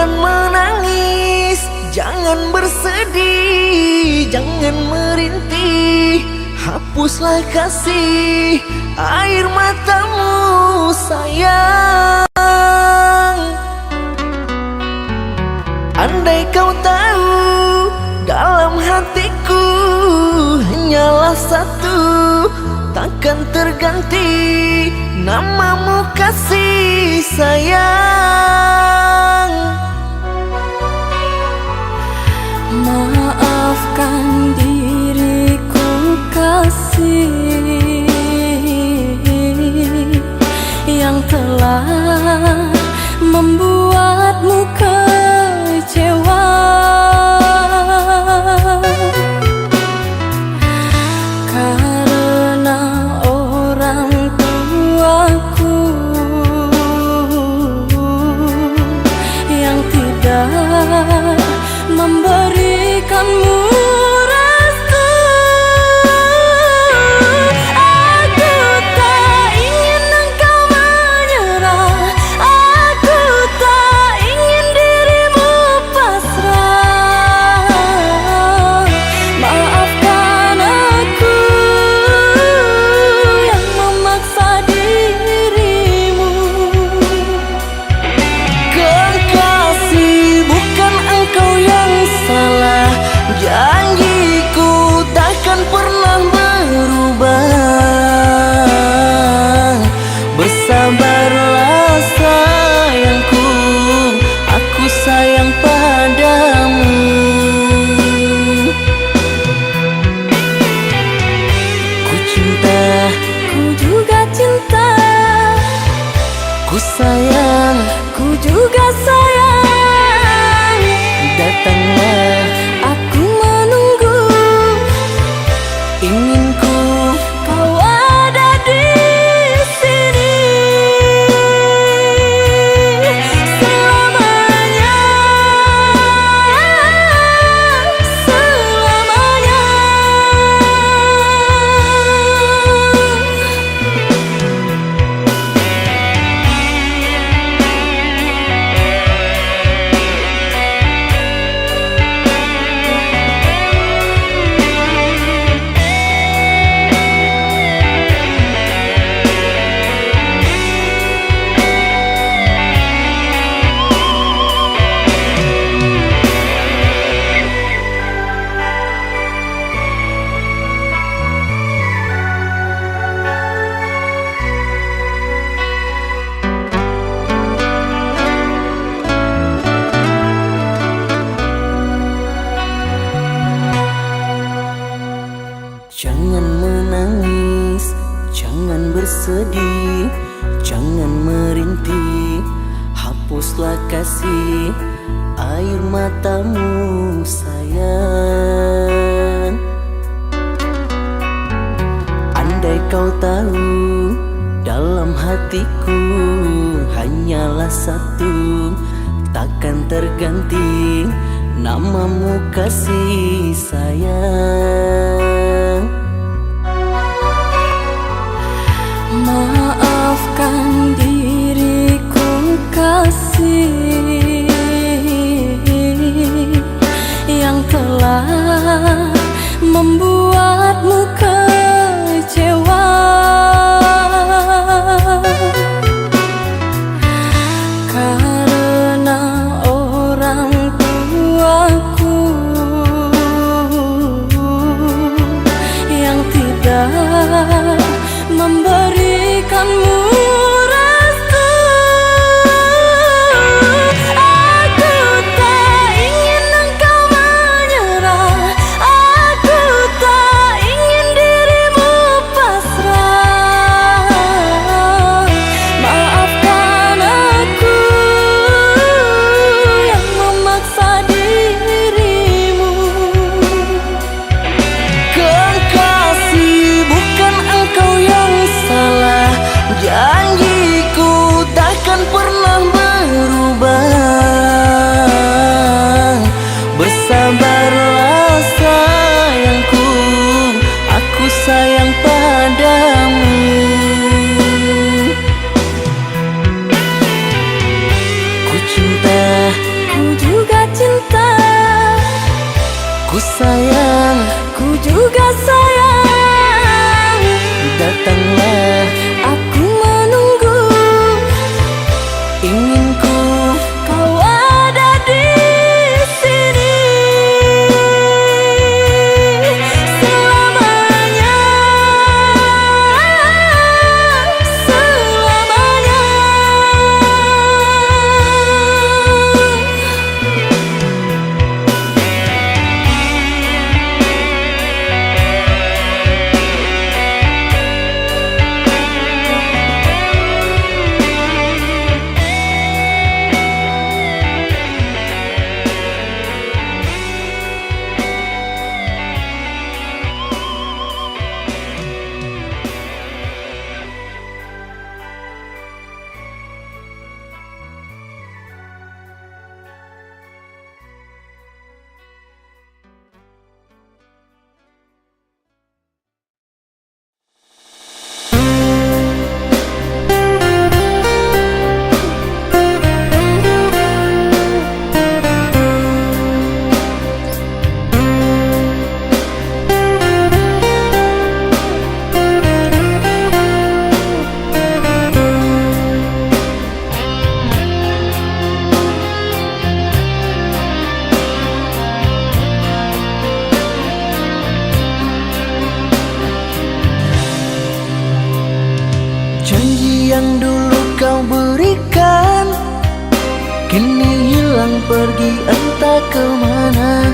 Jangan menangis, jangan bersedih, jangan merintih. Hapuslah kasih air matamu sayang. Andai kau tahu dalam hatiku hanyalah satu, takkan terganti namamu kasih sayang. Maafkan diriku kasih yang telah membuatmu kecewa. Karena orang tuaku yang tidak memberikanmu restu. Aku tak ingin engkau menyerah, aku tak ingin dirimu pasrah. Maafkan aku yang memaksa dirimu. Kekasih, bukan engkau yang salah. Janjiku takkan pernah berubah. Bersabarlah sayangku, aku sayang padamu. Ku cinta, Ku juga cinta, ku sayang. ku juga sayang. Datanglah, Aku menunggu, inginku kau ada di sini selamanya, selamanya. Jangan menangis, jangan bersedih, jangan merintih. Hapuslah kasih air matamu sayang. Andai kau tahu dalam hatiku hanyalah satu, takkan terganti namamu kasih sayang. Maafkan diriku kasih yang telah membuatmu kecewa. Karena orang tuaku yang tidak memberikanmu restu. Aku tak ingin engkau menyerah, aku tak ingin dirimu pasrah. Maafkan aku yang memaksa dirimu. Kekasih, bukan engkau yang salah. datanglah. Aku menunggu, Ingin ku kau ada di sini selamanya, selamanya. janji yang dulu kau berikan kini hilang pergi entah kemana.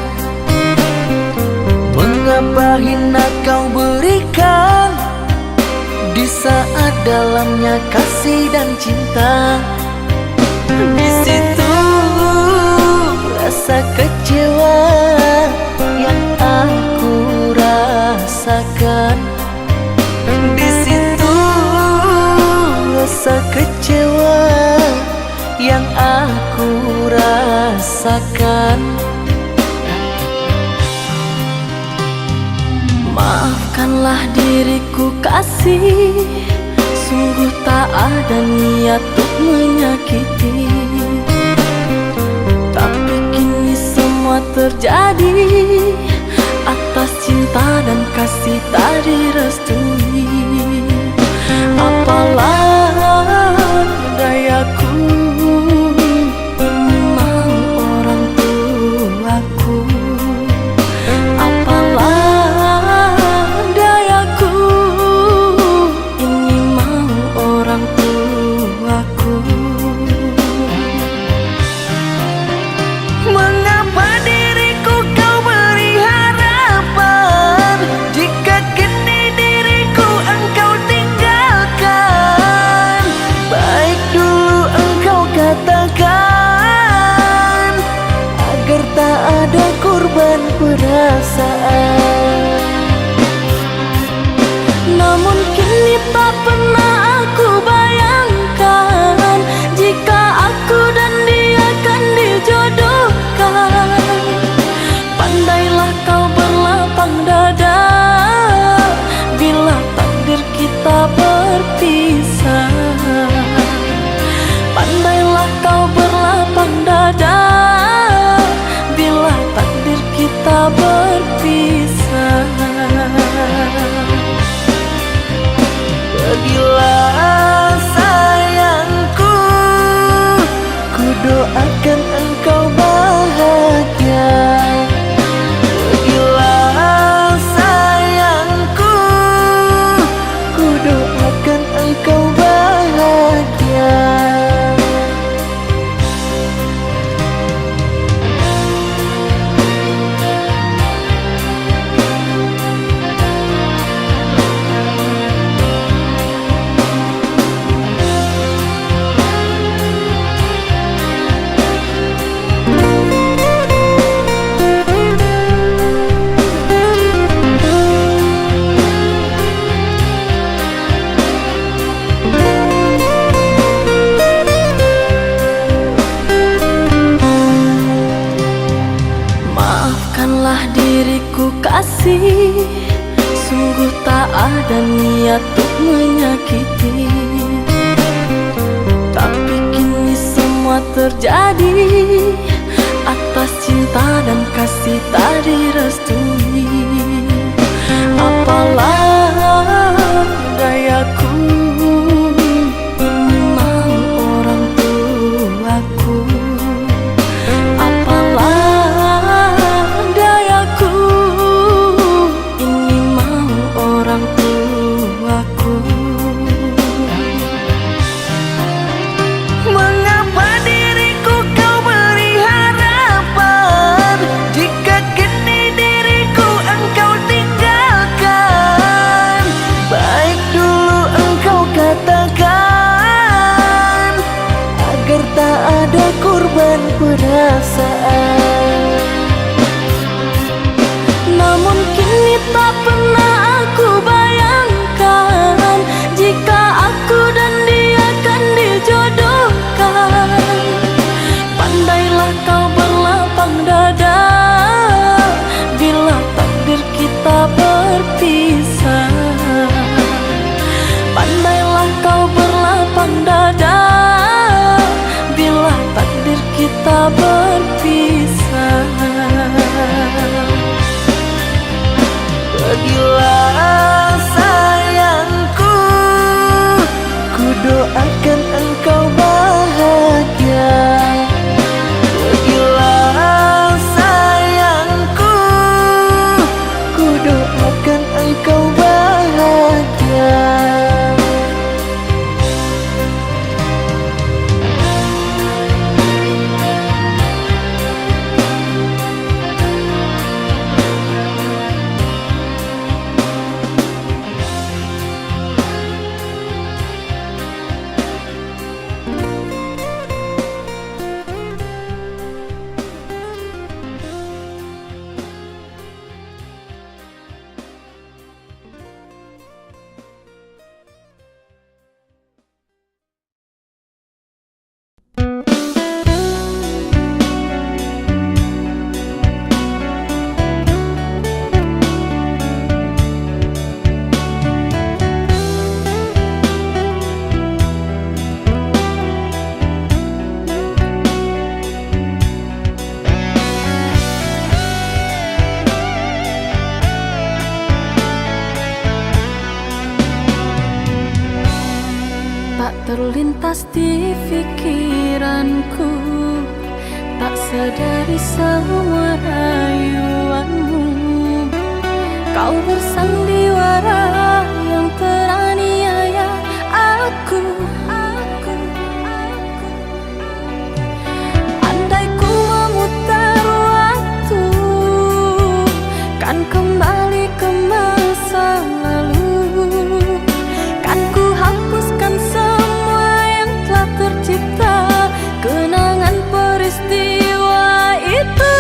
Mengapa hina kau berikan di saat dalamnya kasih dan cinta? Di situ rasa kecewa yang aku rasakan. Di situ rasa kecewa yang aku rasakan. Maafkanlah diriku kasih, sungguh tak ada niat untuk menyakiti. Tapi kini semua terjadi atas cinta dan kasih tak direstui. Apalah dayaku, ini mau orang tuaku. Apalah dayaku, ini mau orang tuaku. Mengapa diriku kau beri harapan jika kini diriku engkau tinggalkan? Baik dulu engkau katakan agar tak ada korban perasaan. Namun kini tak pernah aku bayangkan jika aku dan dia akan dijodohkan. Pandailah kau berlapang dada bila takdir kita berpisah. Pandailah kau berlapang dada bila takdir kita berpisah. Pergilah sayangku, ku doakan engkau bahagia. Pergilah sayangku, ku doakan engkau bahagia. Maafkanlah diriku kasih, sungguh tak ada niat untuk menyakiti. Tapi kini semua terjadi atas cinta dan kasih tak direstui. Apalah terlintas di pikiranku, tak sadari semua rayuanmu. Kau bersandiwara yang teraniaya aku. Andai ku memutar waktu, kan kembali ke masa lalu, kan ku hapuskan semua yang telah tercipta, kenangan peristiwa itu.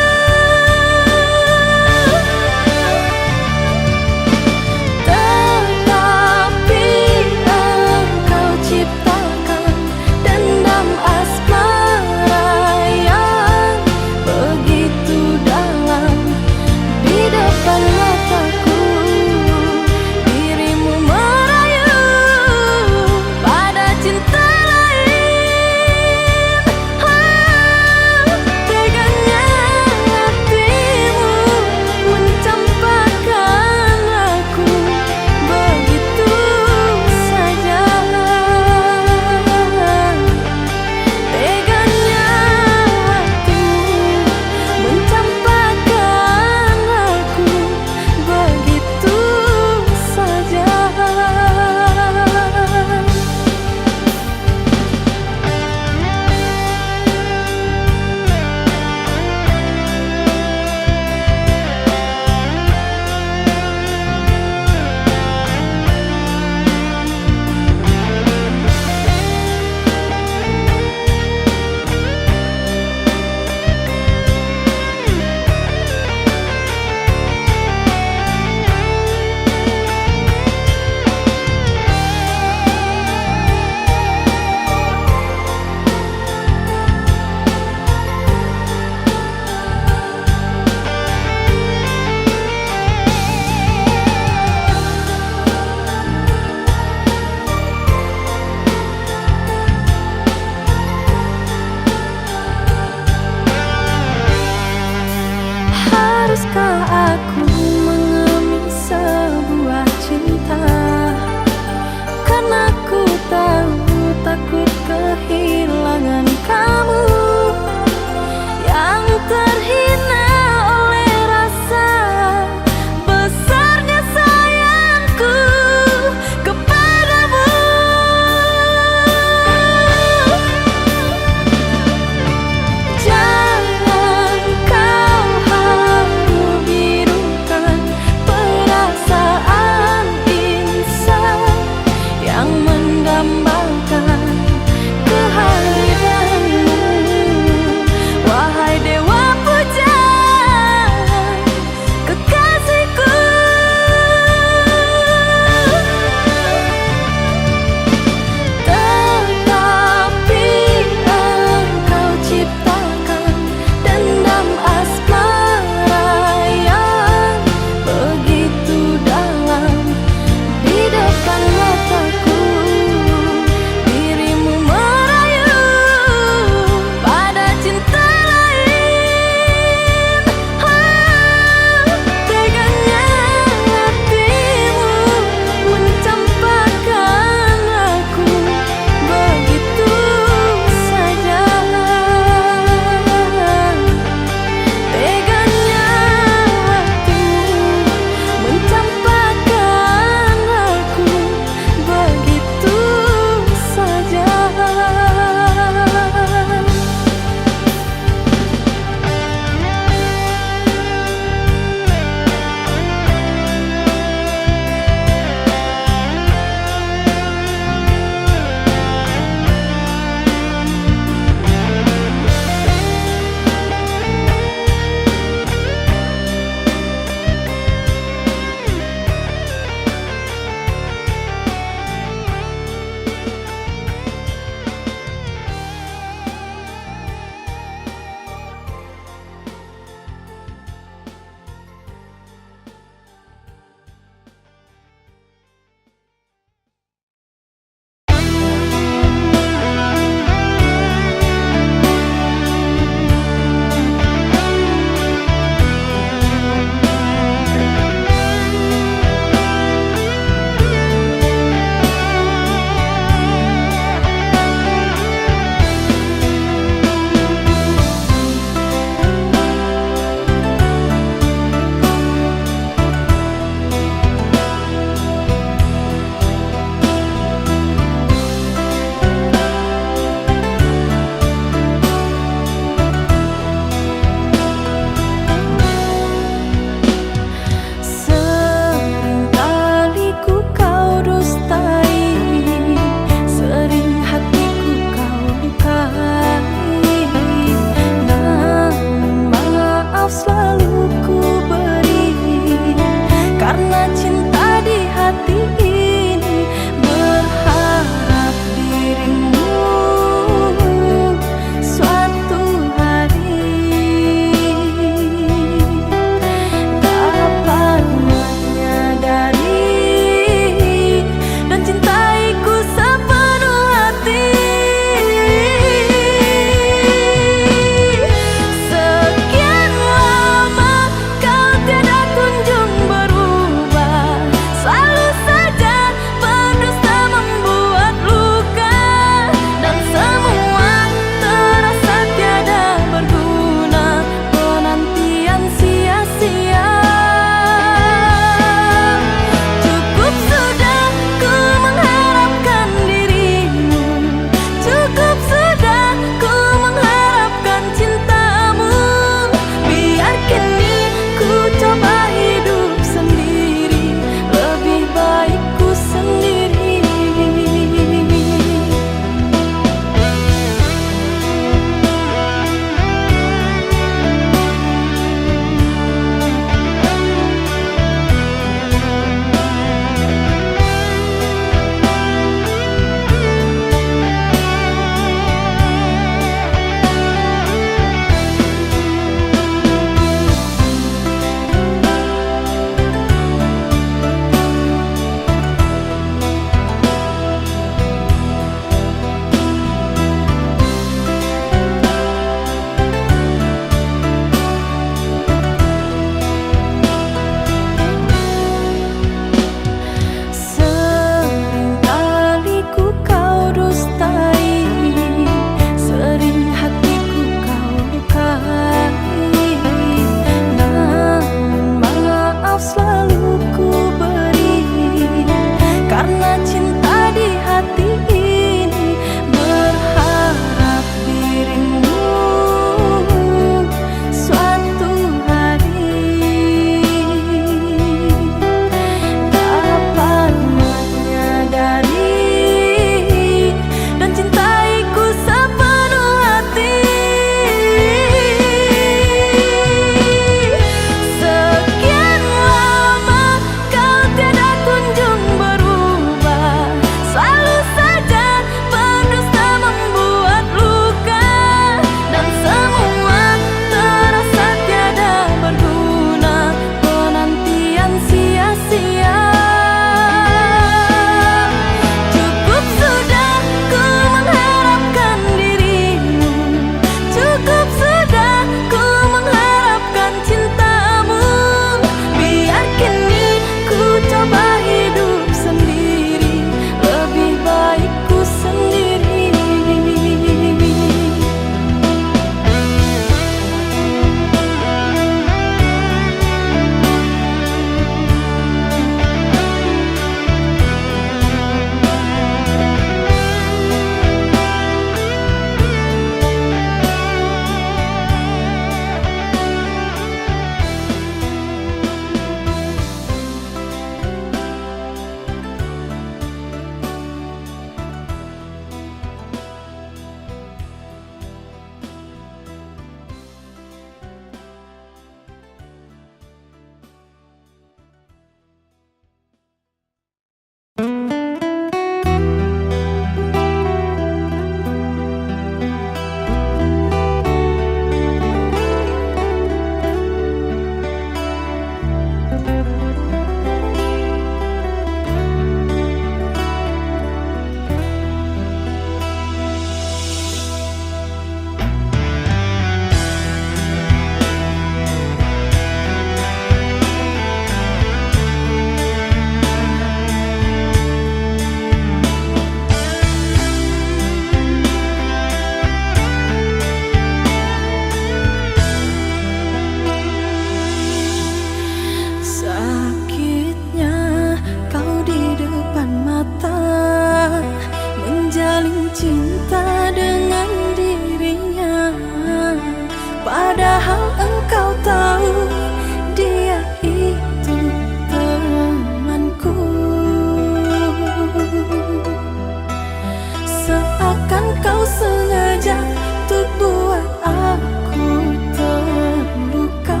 kau sengaja untuk buat aku terluka.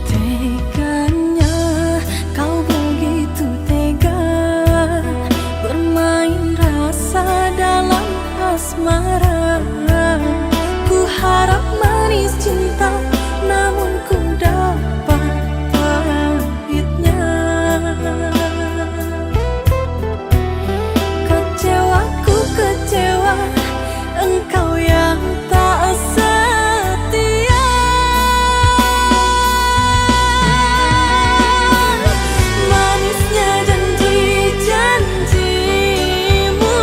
Teganya kau begitu tega bermain rasa dalam asmara. Ku harap manis cinta, namun ku dapat pahitnya. Kecewaku kecewa, engkau yang tak setia. Manisnya janji-janjimu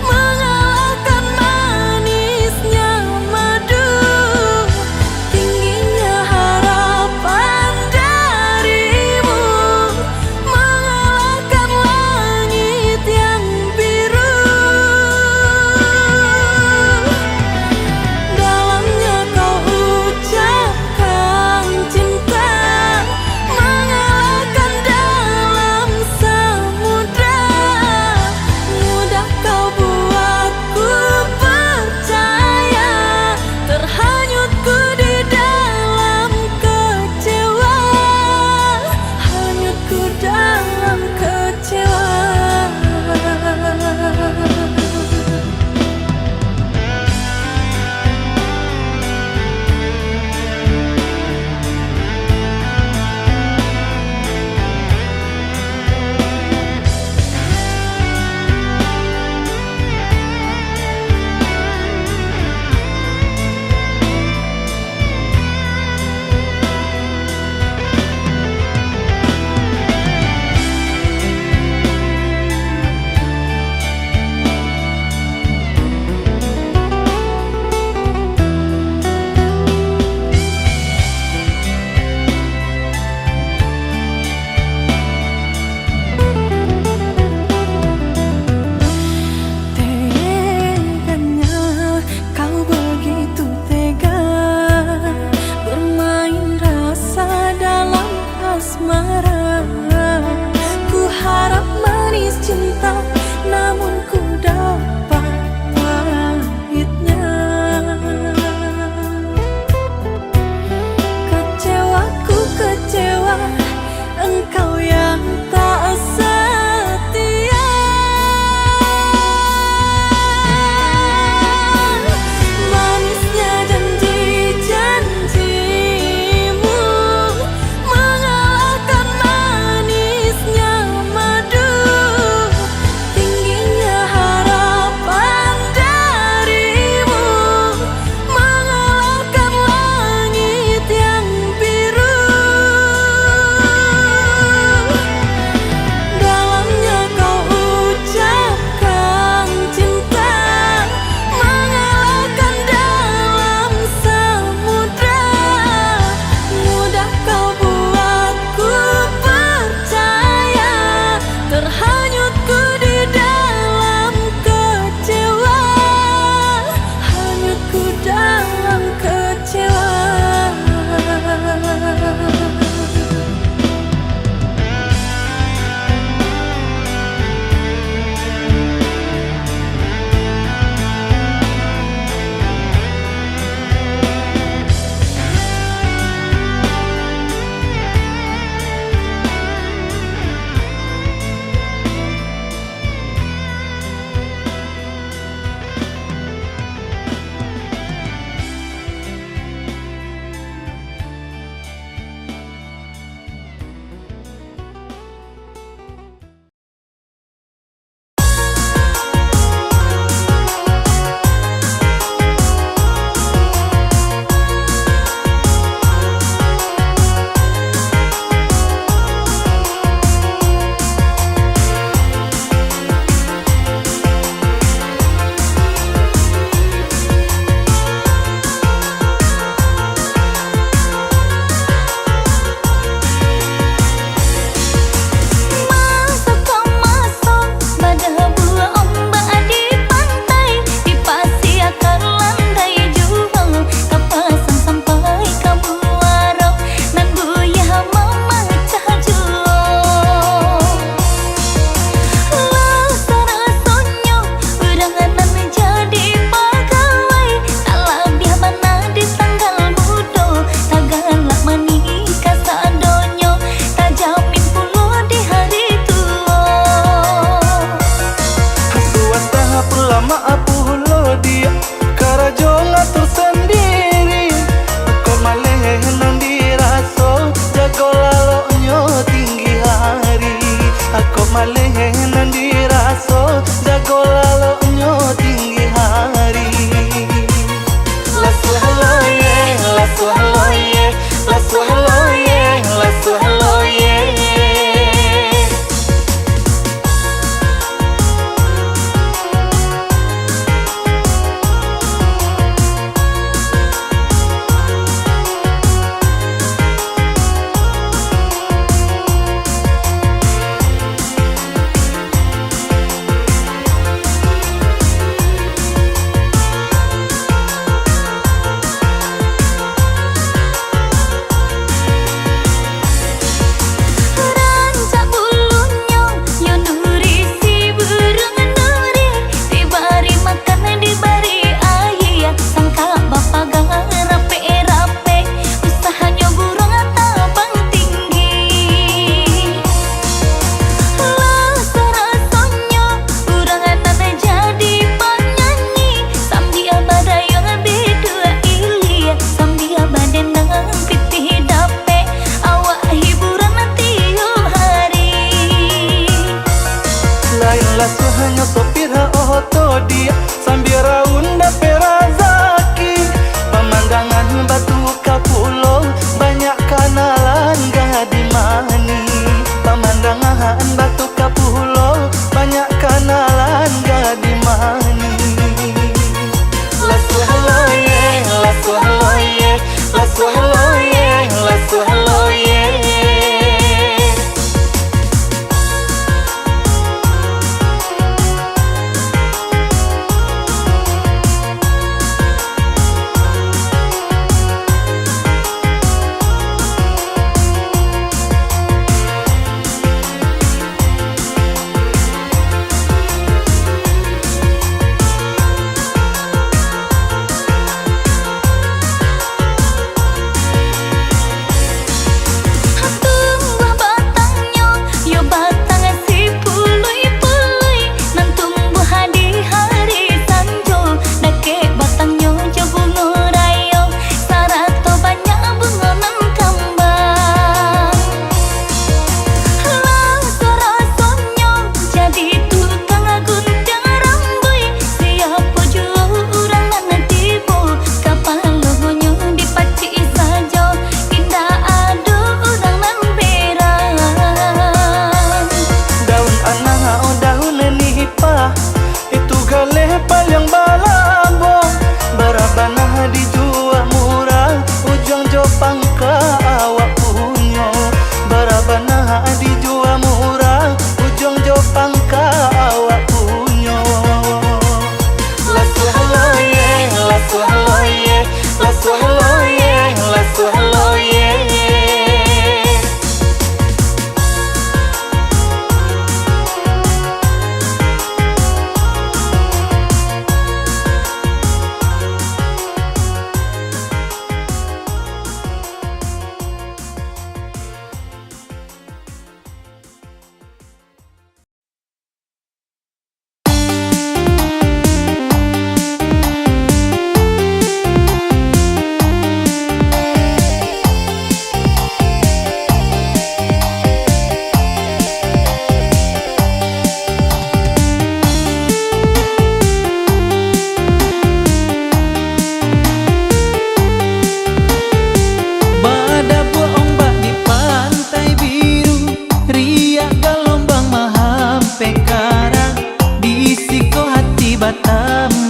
mengalahkan manisnya madu.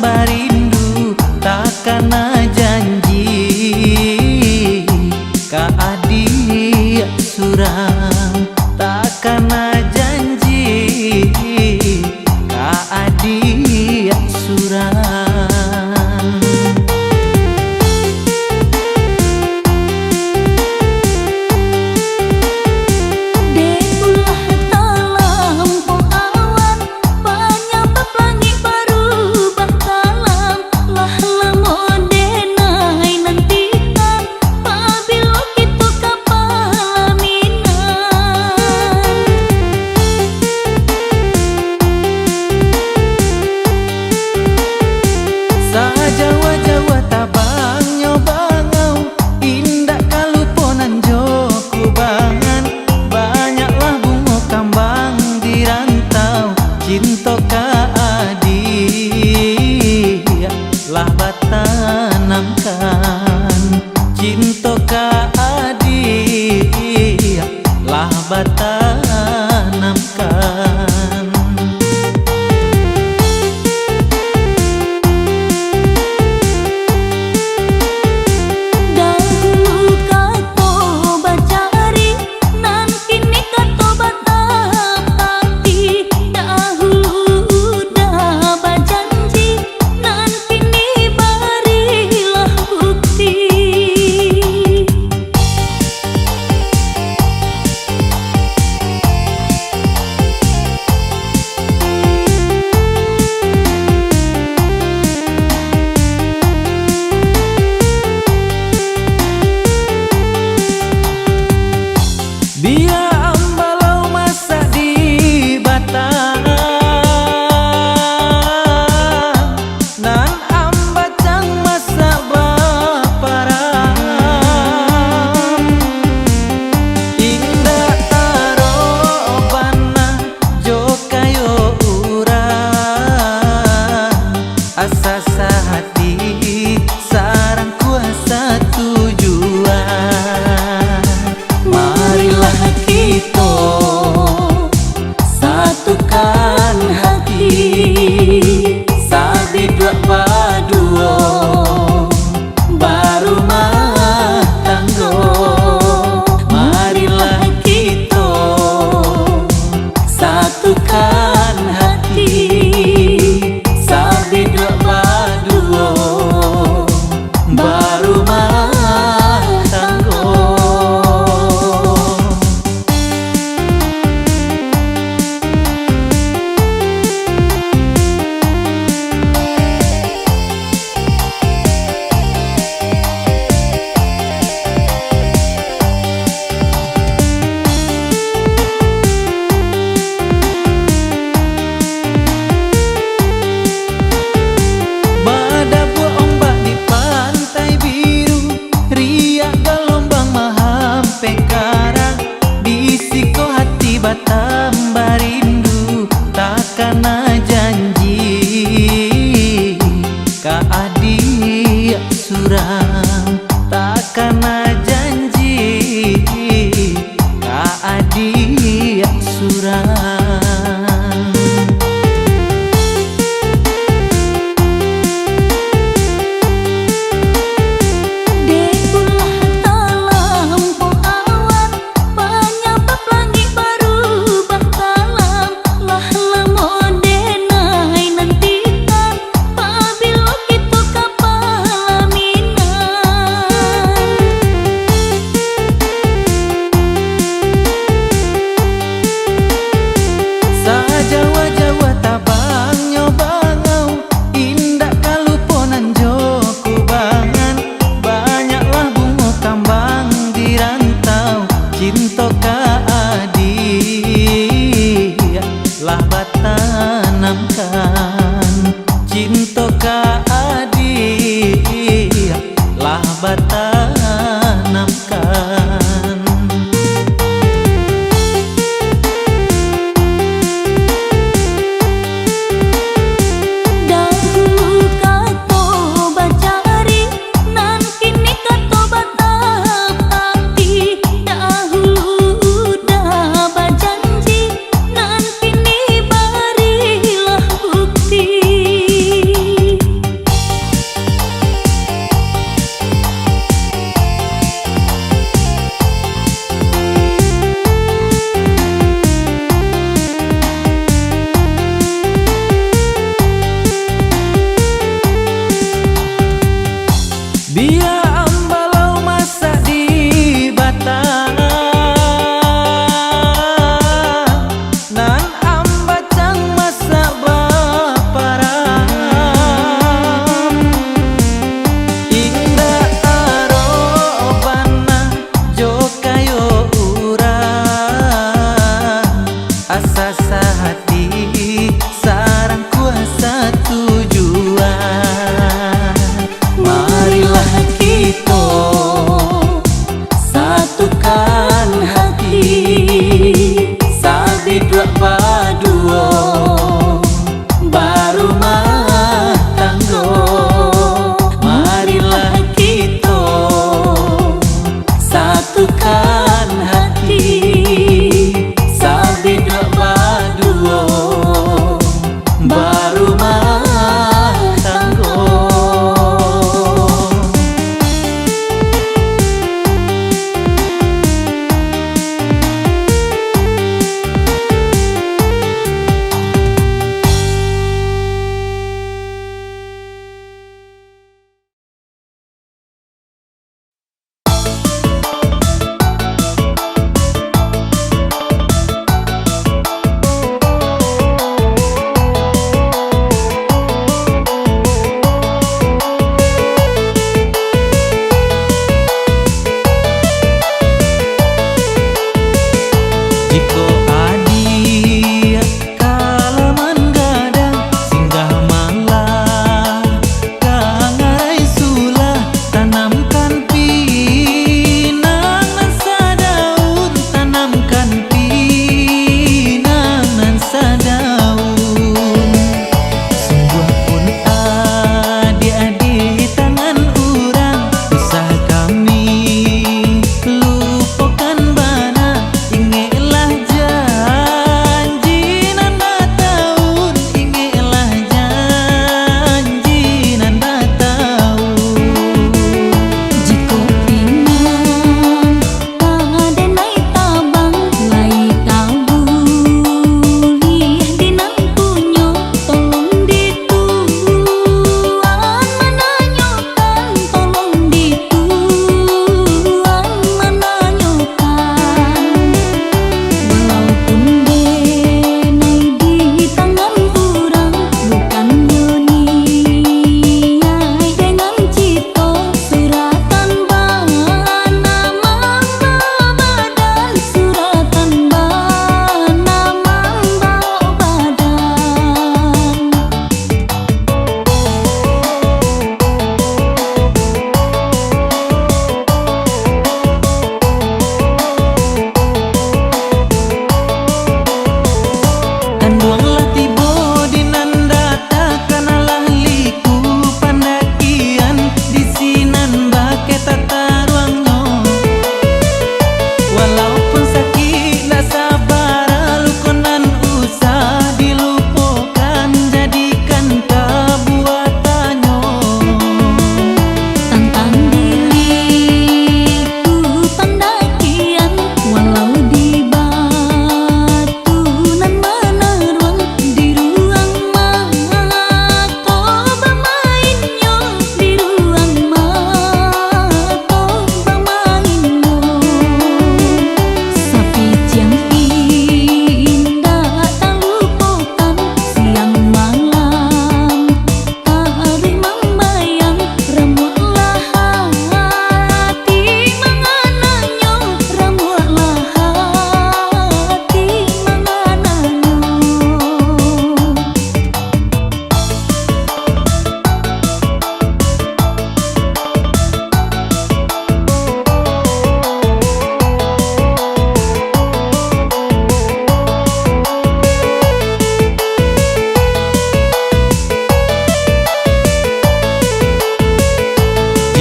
barindu takana janji ka adik surang takana janji ka adik surang. Jawa-jawa tabang nyobangau indah kaluponan joku bangan banyaklah bunga kambang di rantau cinta ka adik lah batanamkan cinta ka adik lah batanamkan. Dia ambalau masak di batang nan ambacang masak baparang indah tarobana jo kayo urang asa hati sarang kuasa tujuan. Marilah kita satukan hati sabidua paduo barumah tanggo. Marilah kita satukan hati sabidua paduo barumah batam barindu takana janji ka adik surang takana janji ka adik surang.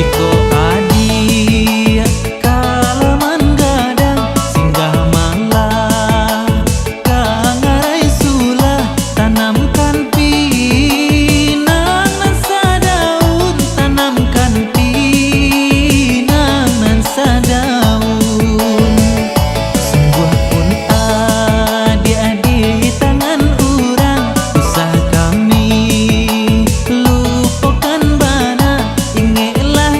Jiko adia kalaman gadang singgah malah kangarai sulah tanamkan pinang nansa daun, tanamkan pinang nansa daun. Sungguh pun adik-adik tangan urang usah kami lupakan bana ingatlah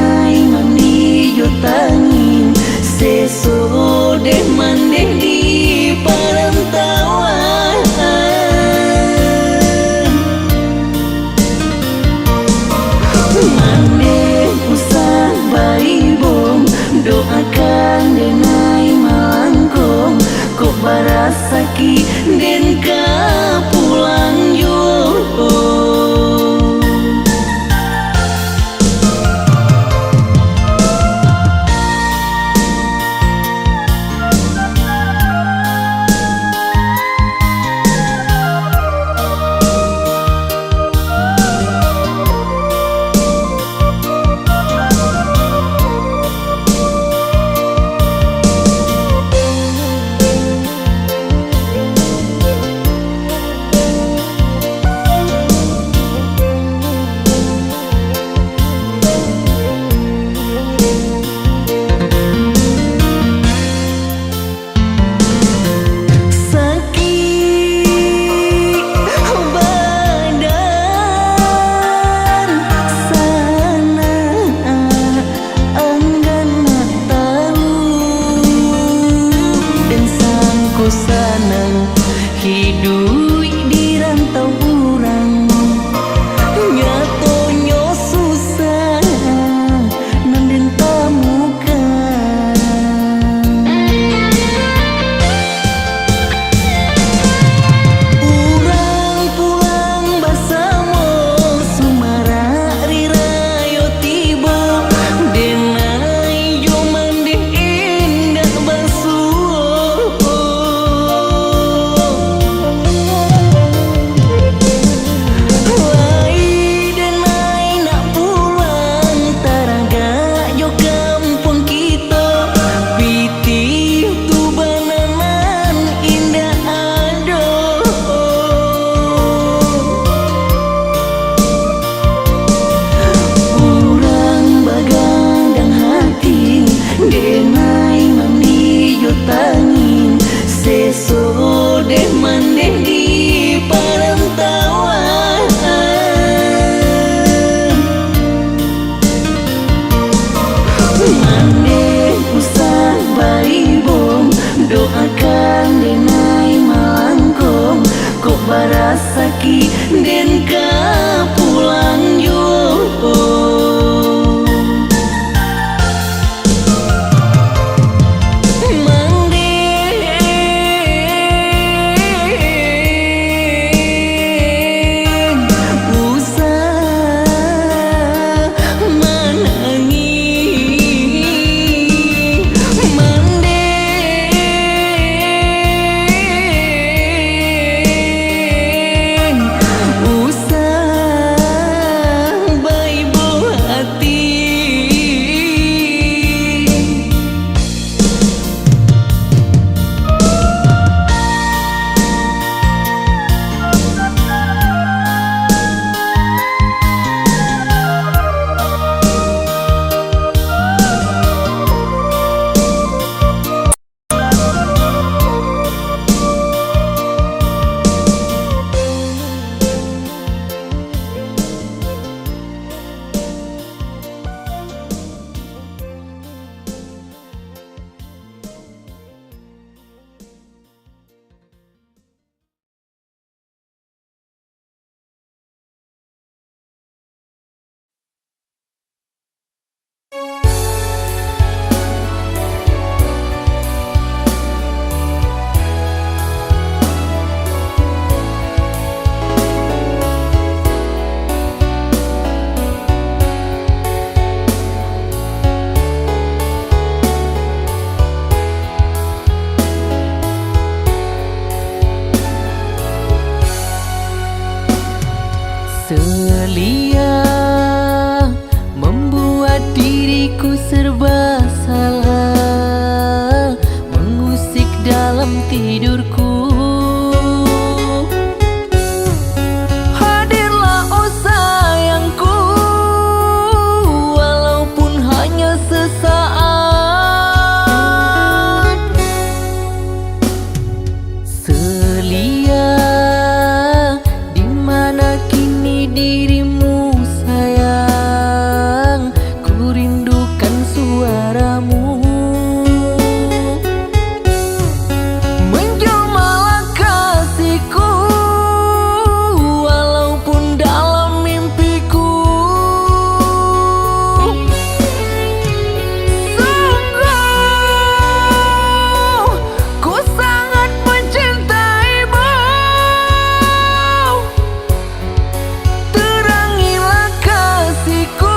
denai mandi jo tangin sesode mandeh di perantauan mandeh usah bayi bom doakan denai malangkong kok barasaki den ka pulang yo. Sanang hidup di rantau urang nyatonyo susah nanden tamukan urang pulang basamo sumara rirayo tibo denai yo mandeh indah basuh denai mandi jo tangin sesode mandeh di perantauan mandeh usah bayi bom doakan denai malangkong kok barasaki den ka pulang yo. Selia membuat diriku serba salah, mengusik dalam tidurku. Hadirlah oh sayangku, walaupun hanya sesaat. Selia, di mana kini dirimu sayang? Ku rindu suaramu. Menjelmalah kasihku walaupun dalam mimpiku. Sungguh ku sangat mencintaimu. Terangilah kasihku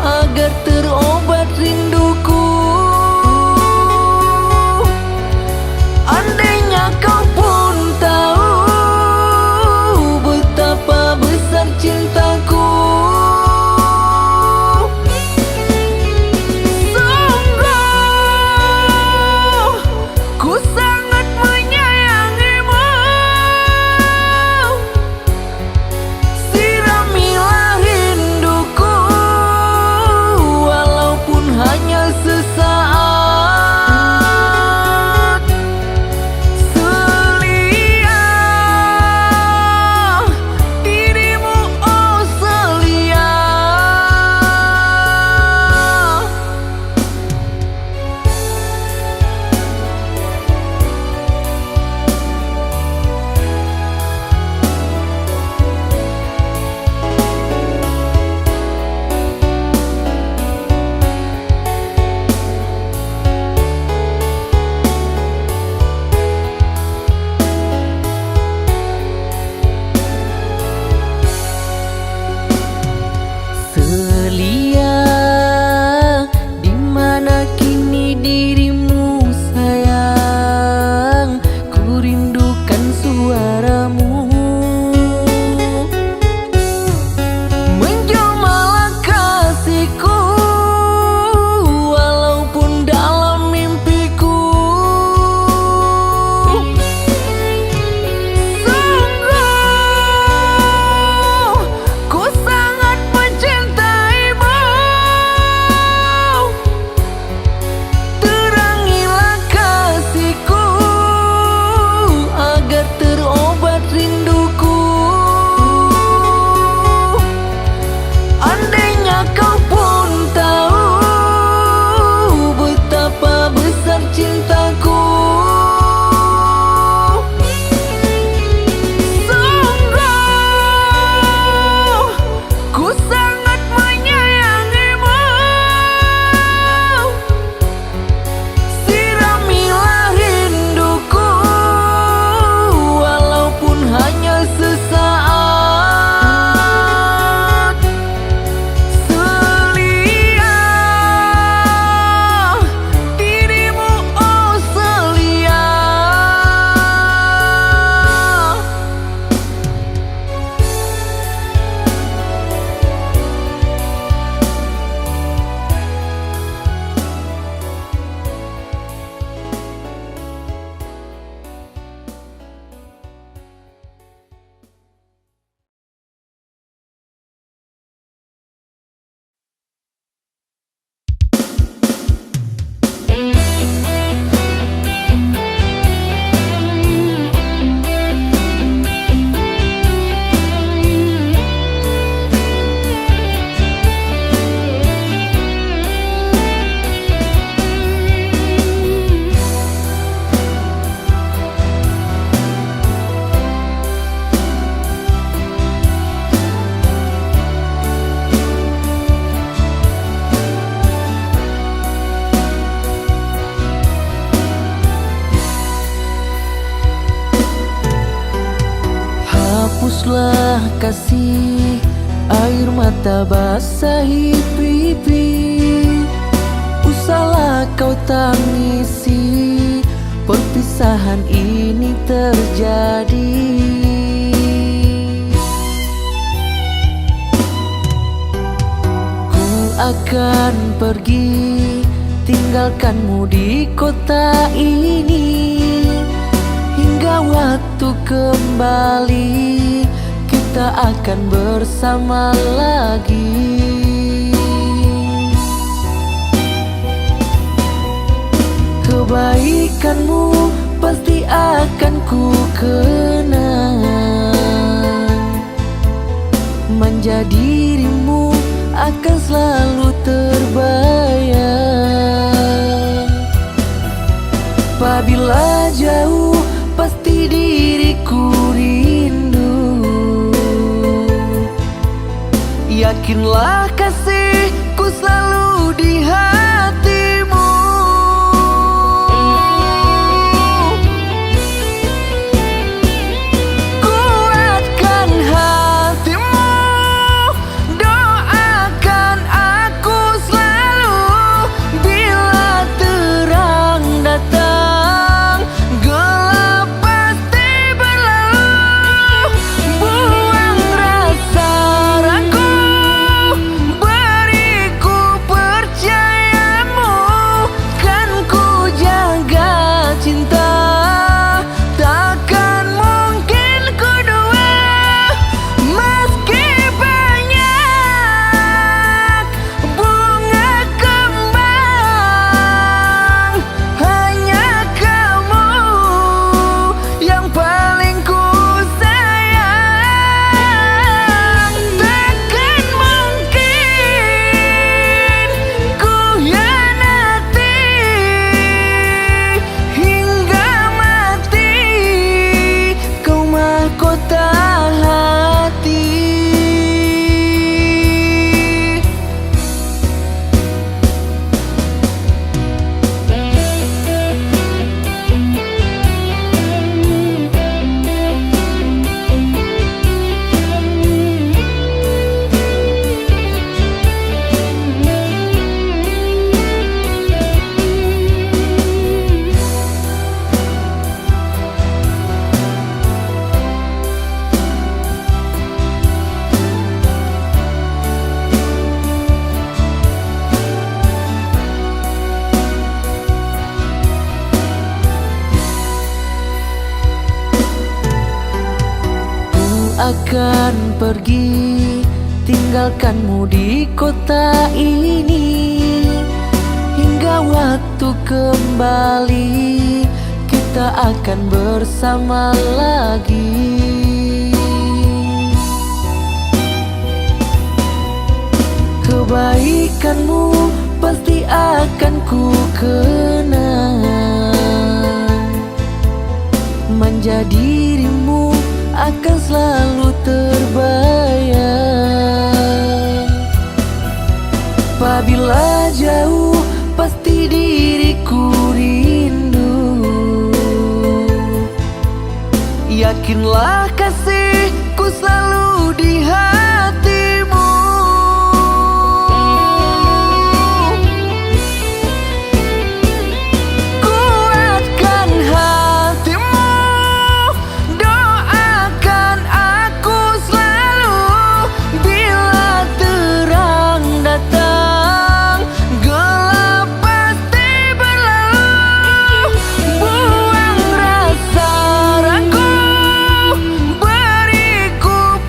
agar terobat rinduku. Andainya kau pun tahu betapa besar cintaku. Sungguh ku sangat menyayangimu. Siramilah rinduku walaupun hanya sesaat. Selia dirimu, oh selia. Selia, di mana kini dirimu sayang? Ku rindukan suaramu. Menjelmalah kasihku walaupun dalam mimpiku. Sungguh ku sangat mencintaimu. Terangilah kasihku agar terobat rinduku. Andainya kau pun tahu betapa besar cintaku. Sungguh ku sangat menyayangimu. Siramilah rinduku walaupun hanya sesaat. Selia dirimu, oh selia. Hapuslah kasih, air mata basahi pipi. Usahlah kau tangisi, perpisahan ini terjadi. Ku akan pergi, tinggalkanmu di kota ini. Hingga waktu kembali, kita akan bersama lagi. Kebaikanmu pasti akan ku kenang. Manja dirimu akan selalu terbaik. jauh pasti diriku rindu. Yakinlah kasihku selalu di hatimu. Kuatkan hatimu, doakan aku selalu. Bila terang datang, gelap pasti berlalu. Buang rasa ragu, beriku percayamu. Kan ku jaga cinta, takkan mungkin ku dua. Meski banyak bunga kembang, hanya kamu yang paling ku sayang. Takkan mungkin ku hianati, hingga mati kau mahkota hati. Akan pergi, tinggalkanmu di kota ini. Hingga waktu kembali, kita akan bersama lagi. Kebaikanmu pasti akan ku kenang. Manja dirimu akan selalu terbayang. Apabila jauh pasti diriku rindu. Yakinlah kasihku selalu di hatimu. Kuatkan hatimu, doakan aku selalu. Bila terang datang, gelap pasti berlalu. Buang rasa ragu, beriku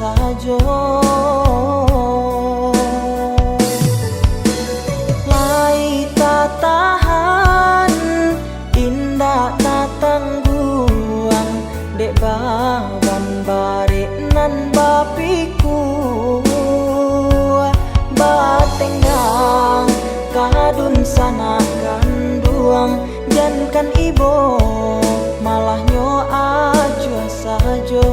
sajo. Lai tak tahan, indah tak tangguang, dek bawan bare nan bapiku. Batenggang kadun sana kanduang, jankan ibo malah nyo aja sajo.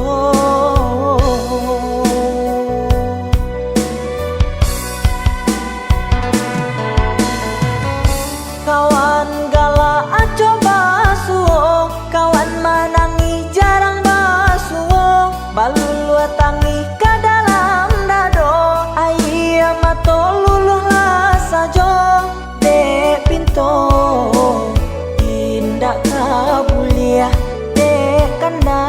Kawan gala coba suo, kawan manangi jarang basuo, balulu tangi ke dalam dado, ayah mato luluh lah sajo. Dek pinto indah kabuliah, dek kanda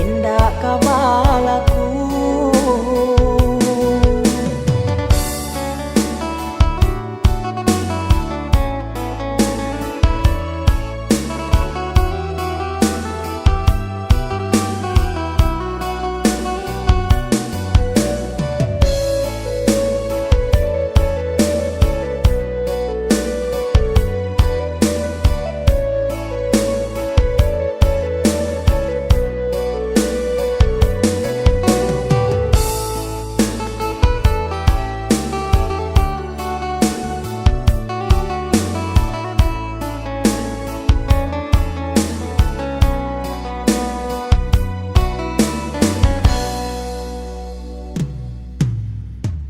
indah kabalaku.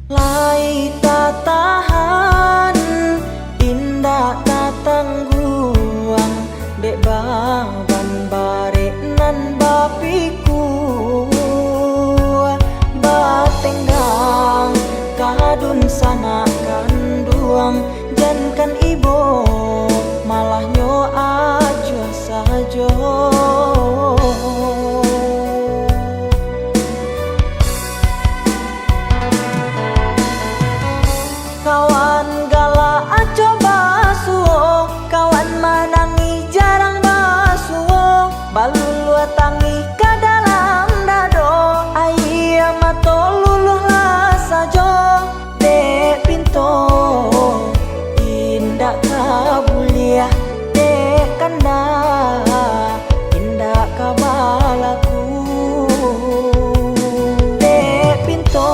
Lai tak tahan, indah tak tangguang, dek bawan bare nan bapiku. Batenggang kadun sana kanduang, jankan ibo malah nyo aja sajo. Kawan gala coba suo, kawan manangi jarang basuo, balulu tangi ke dalam dado, ayah mato luluh lah sajo. Dek pinto indah kabuliah, dek kanda indah kabalaku. Dek pinto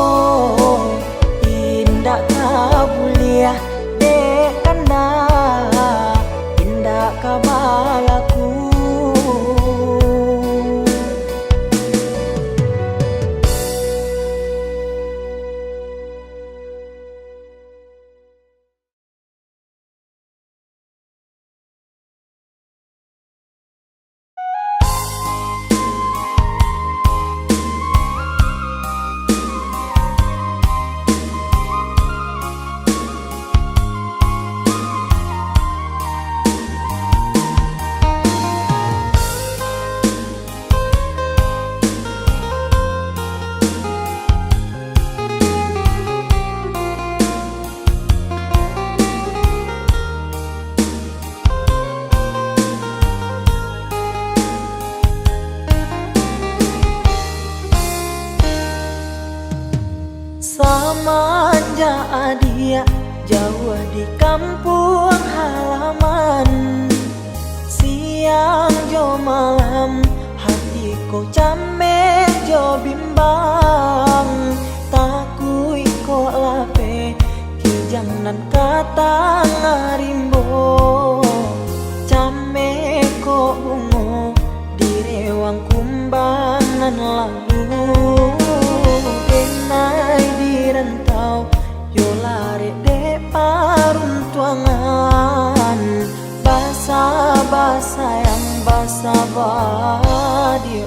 indah kabuliah, dek kanda indah kabalaku. Samanja adia jauh di kampung halaman, siang jo malam hatiku camek jo bimbang, takui ko lape kijang nan kata ngarimbo, camek ko bungo di rewang kumbangan lalu. Kenai di rantau yo lari de paruntuangan, basa-basa yang basa badio.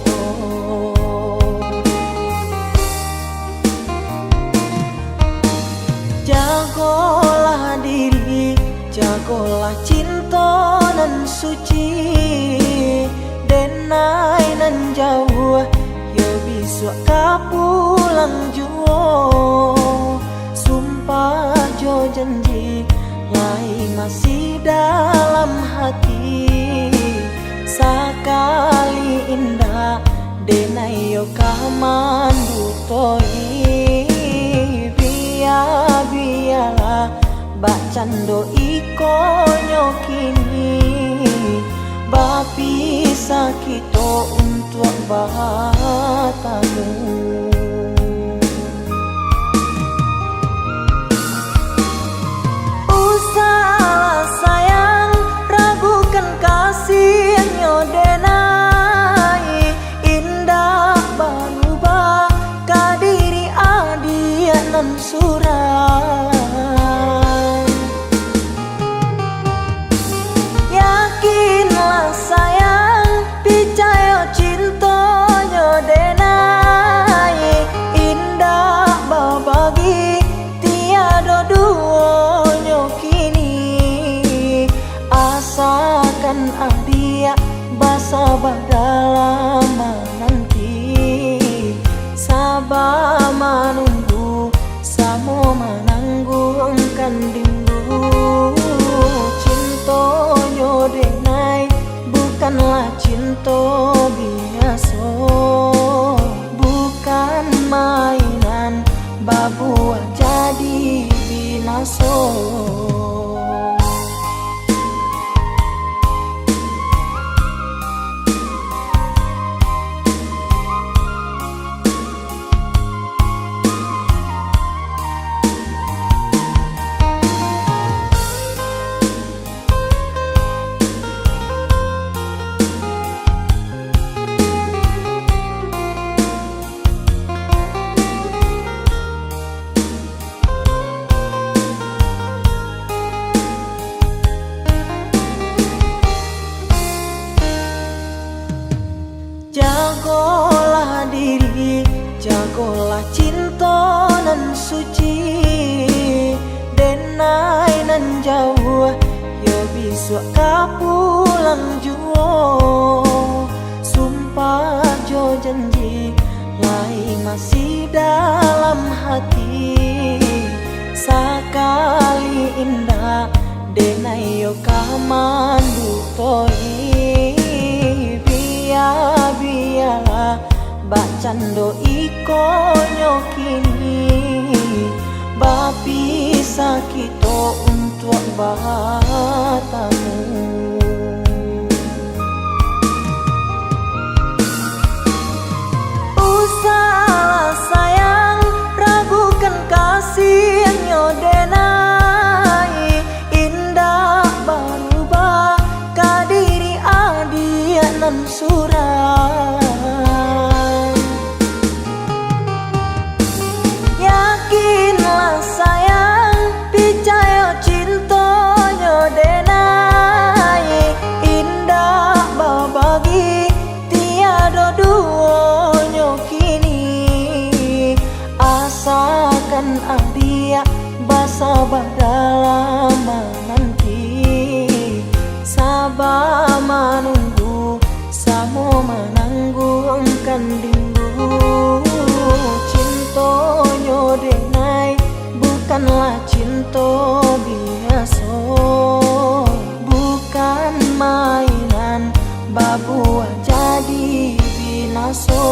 Jagolah diri, jagolah cinta nan suci, denai nan jauh yo bisa kapulang juo. Sumpah jo janji lai masih dalam hati, sakali indah denai yo kamandu toi biya bacando iko nyokini bapi sakito untuk bahatamu. Usah sayang ragukan kasih nyodenai indah berubah kadiri adia nan surang. Yakinlah sayang picayo cinta nyodenai indah babagi tiada duo nyokini asakan adia basa dalam nanti sabar menunggu samo menanggungkan dindu cinta nyodenai bukanlah cinta biasa bukan mainan babuah jadi binaso. Jagolah diri, jagolah cinta nan suci denai nan jauh yo bisa kapulang juo sumpah jo janji lai masih dalam hati sakali indah denai yo kamandu toi biya bacando iko nyokini bapi sakito untuk bahatamu. Usah sayang ragukan kasih nyodenai indah berubah kadiri adia nan surang. Yakinlah sayang picayo cinta nyodenai indah babagi tiada duo nyokini asakan adia basa dalam nanti sabar menunggu samo menanggungkan dindu cinta nyodenai bukanlah cinta biasa bukan mainan babuah jadi binaso.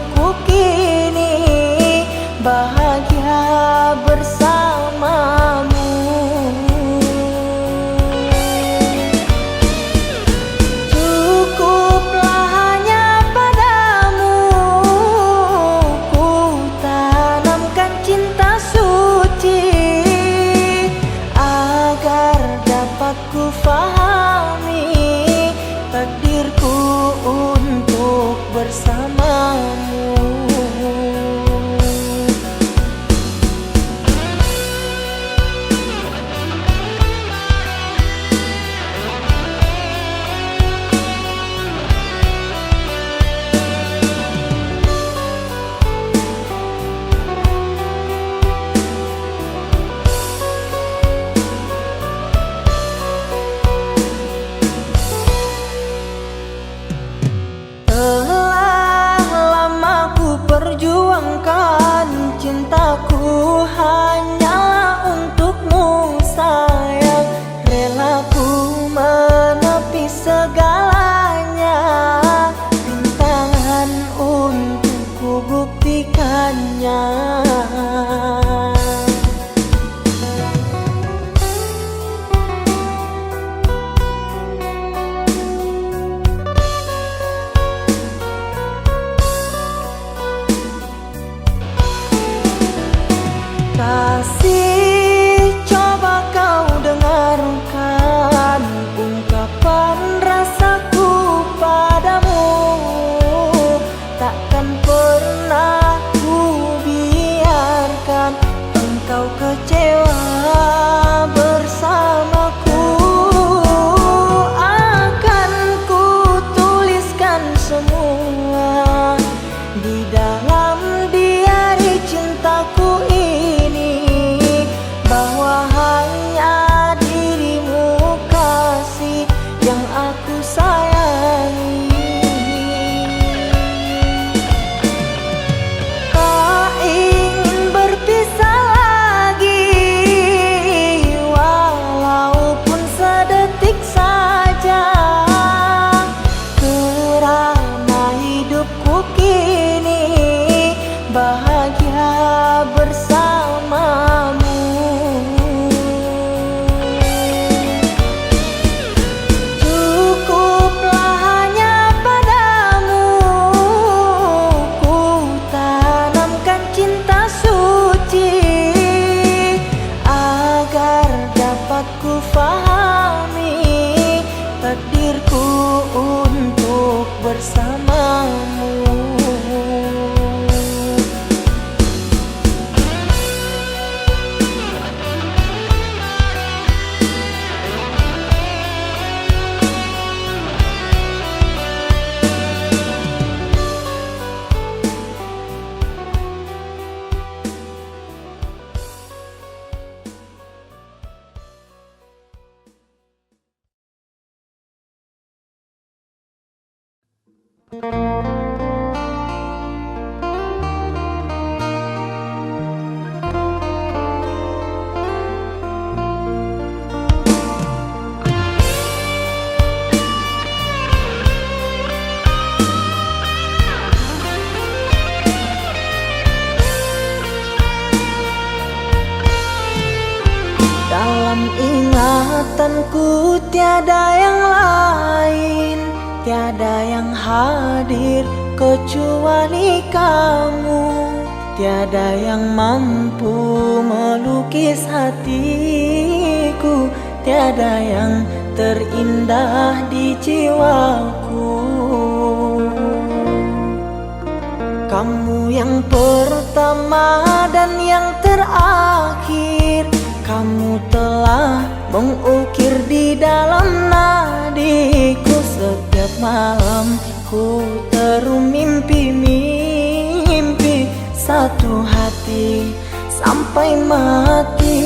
hidupku kini bahagia bersamamu. Cukuplah hanya padamu ku tanamkan cinta suci, agar dapat ku fahami takdirku untuk bersamamu. Telah lama ku perjuangkan cintaku hanyalah untukmu sayang, rela ku menepi segalanya, rintangan untuk ku buktikannya. Kasih, coba kau dengarkan ungkapan rasaku padamu. Takkan pernah ku biarkan engkau kecewa bersamaku. Akan ku tuliskan semua di dalam diari cintaku ini, bahwa hanya dirimu kasih yang aku sayangi. Tak ingin berpisah lagi, walaupun sedetik saja, kerana hidupku kini bahagia bersamamu. Cukuplah hanya padamu ku tanamkan cinta suci, agar dapat ku fahami takdirku untuk bersamamu. Dalam ingatanku tiada yang lain, tiada yang hadir kecuali kamu, tiada yang mampu melukis hatiku, tiada yang terindah di jiwaku. Kamu yang pertama dan yang terakhir, kamu telah mengukir di dalam nadiku. Setiap malam ku terum mimpi-mimpi satu hati sampai mati.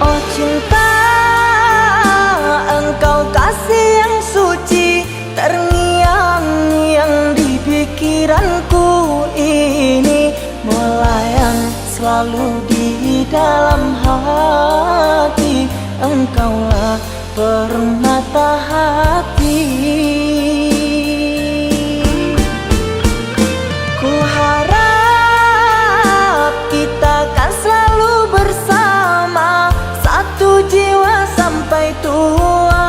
Oh cinta, engkau kasih yang suci, terngiang-ngiang di pikiranku ini melayang selalu di dalam hati. Engkaulah permata hati. Ku harap kita kan selalu bersama, satu jiwa sampai tua.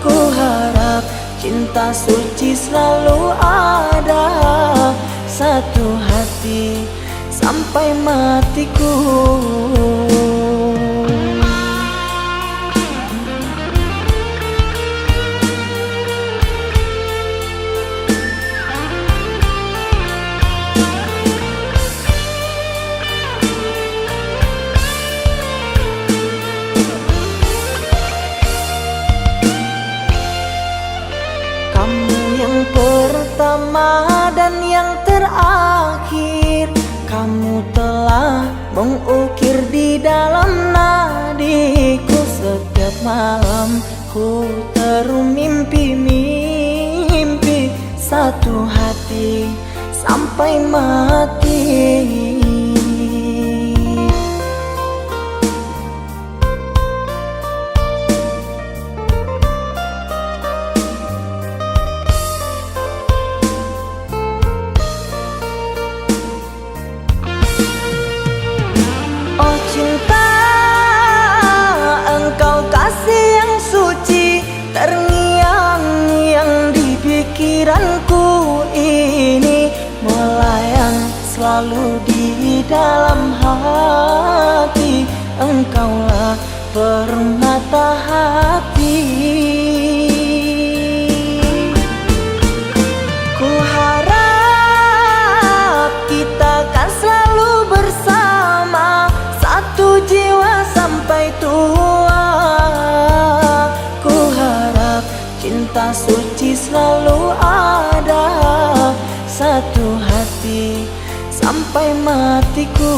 Ku harap cinta suci selalu ada, satu hati sampai matiku. Pertama dan yang terakhir, kamu telah mengukir di dalam nadiku. Setiap malam ku terum mimpi-mimpi, satu hati sampai mati. Cinta, engkau kasih yang suci, terngiang-ngiang di pikiranku ini, melayang selalu di dalam hati. Engkaulah permata hati. Ku harap kita kan selalu bersama, satu jiwa sampai tua. Ku harap cinta suci selalu ada, satu hati sampai matiku.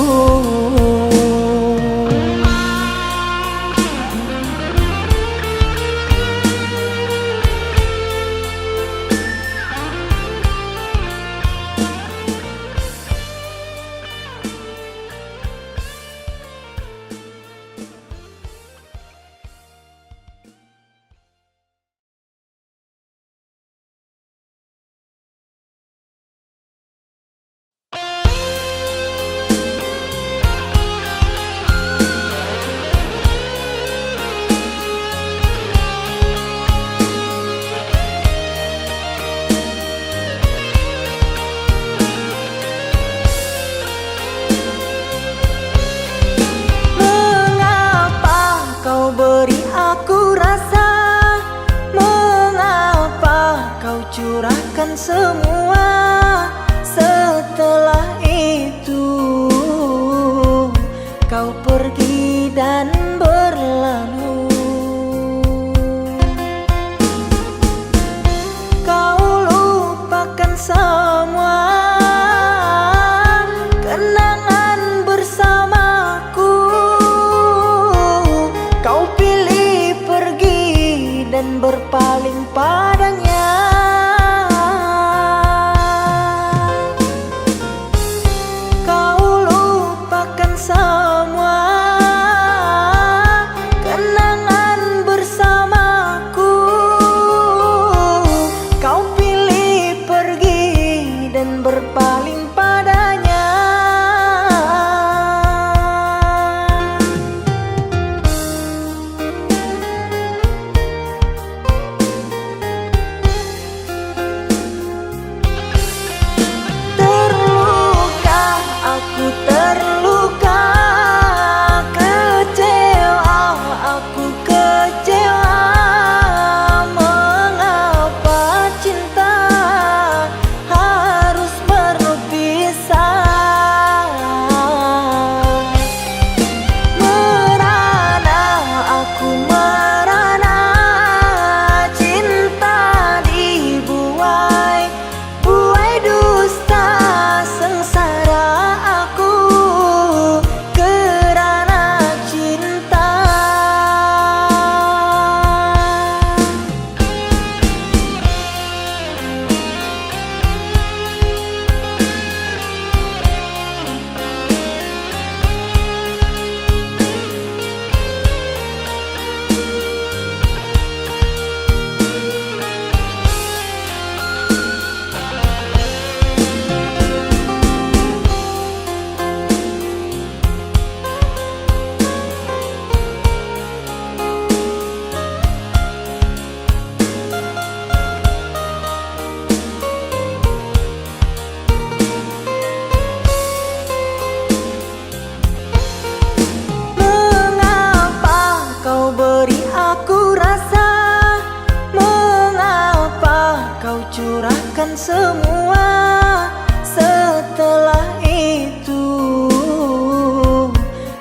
Curahkan semua, setelah itu kau pergi dan berlalu. Kau lupakan semua kenangan bersamaku. Kau pilih pergi dan berpaling padanya. lupakan semua. Setelah itu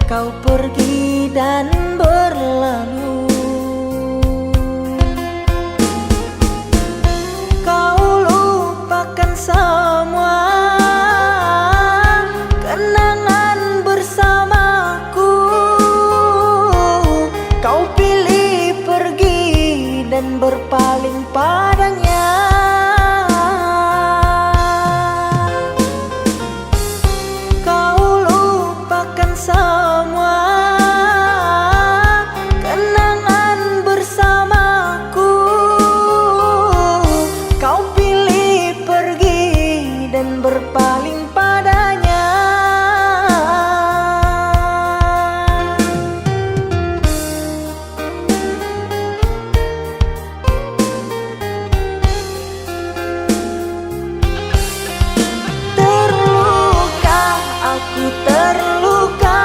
kau pergi dan berlalu. Kau lupakan semua kenangan bersamaku. Kau pilih pergi dan berpaling padanya. Semua kenangan bersamaku, kau pilih pergi dan berpaling padanya. Terluka, aku terluka.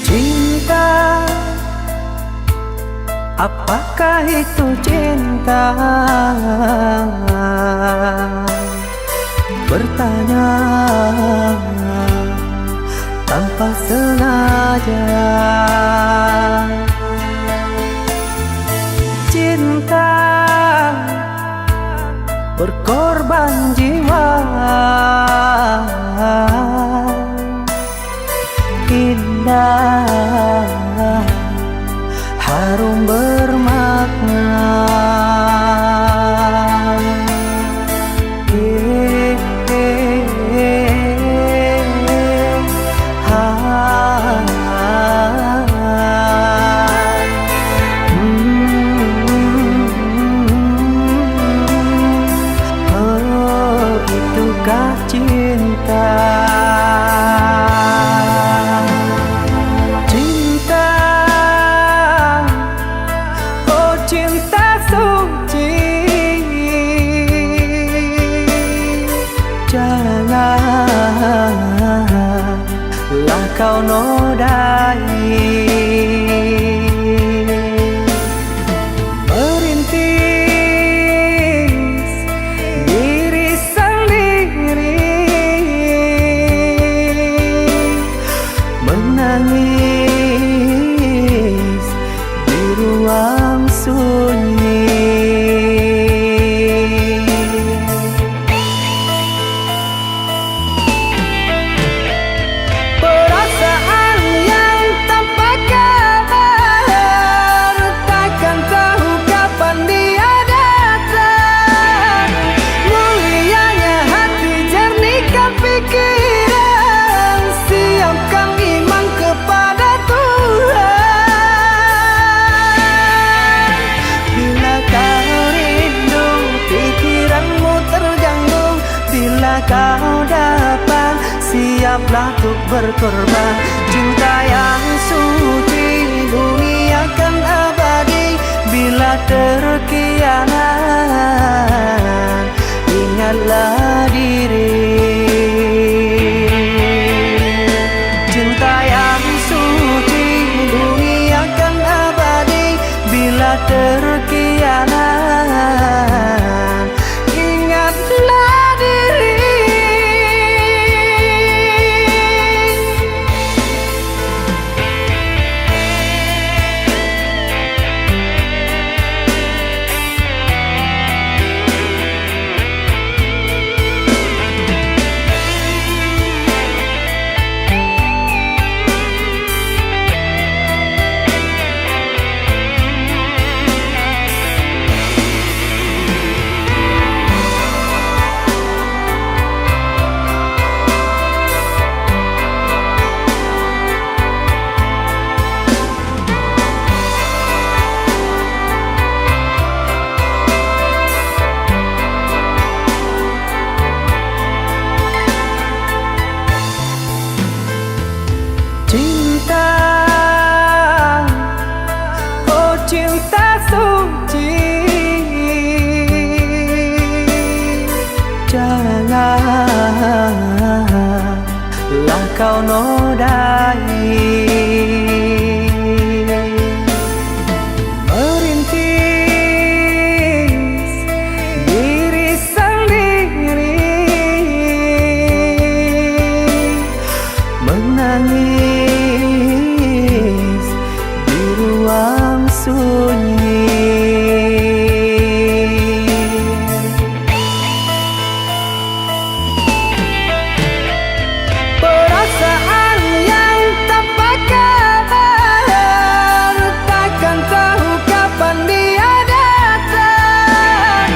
Cinta, apakah itu cinta? Bertanya tanpa sengaja. Cinta berkorban jiwa. Indah, harum bermakna. Oh, itukah cinta? Janganlah kau nodai, merintis diri sendiri, menangis di ruang sunyi. Kau dapat, siaplah untuk berkorban. Cinta yang suci, bumi akan abadi. Bila terkianat, ingatlah diri. Cinta yang suci, bumi akan abadi. Bila terkianat, lah kau nodai. Merintis diri sendiri, menangis di ruang sunyi. Perasaan yang tak bakar, takkan tahu kapan dia datang.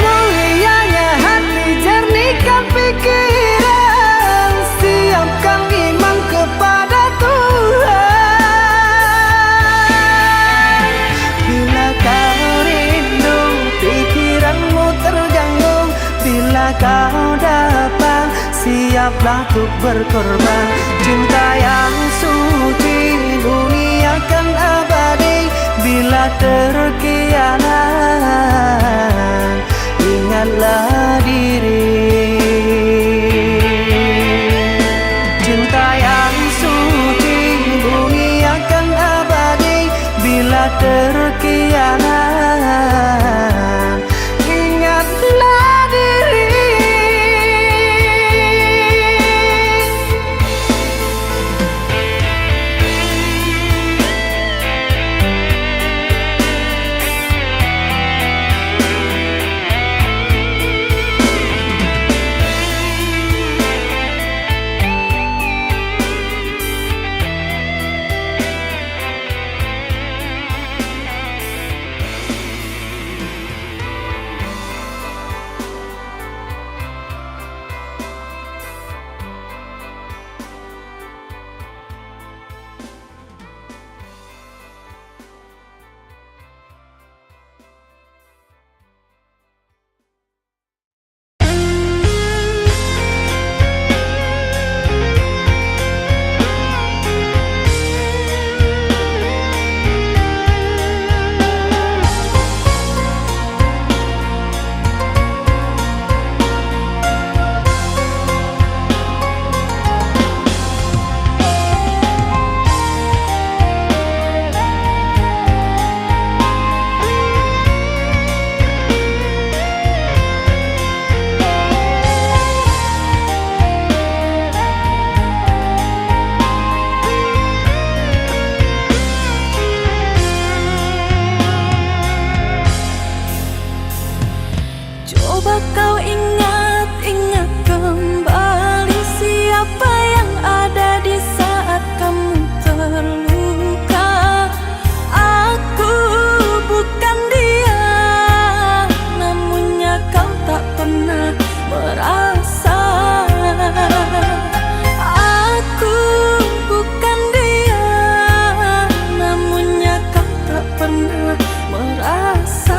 Mulianya hati, jernihkan pikiran, siapkan iman kepada Tuhan. Bila kau rindu, pikiranmu terganggu, bila kau datang, siaplah untuk berkorban. Cinta yang suci, dunia akan abadi. Bila terkianat, ingatlah diri. Cinta yang suci, dunia akan abadi. Bila terkianat, ingatlah diri. Coba kau ingat kembali siapa yang ada di saat kamu terluka. Aku bukan dia, namunnya kau tak pernah merasa. Aku bukan dia, namunnya kau tak pernah merasa.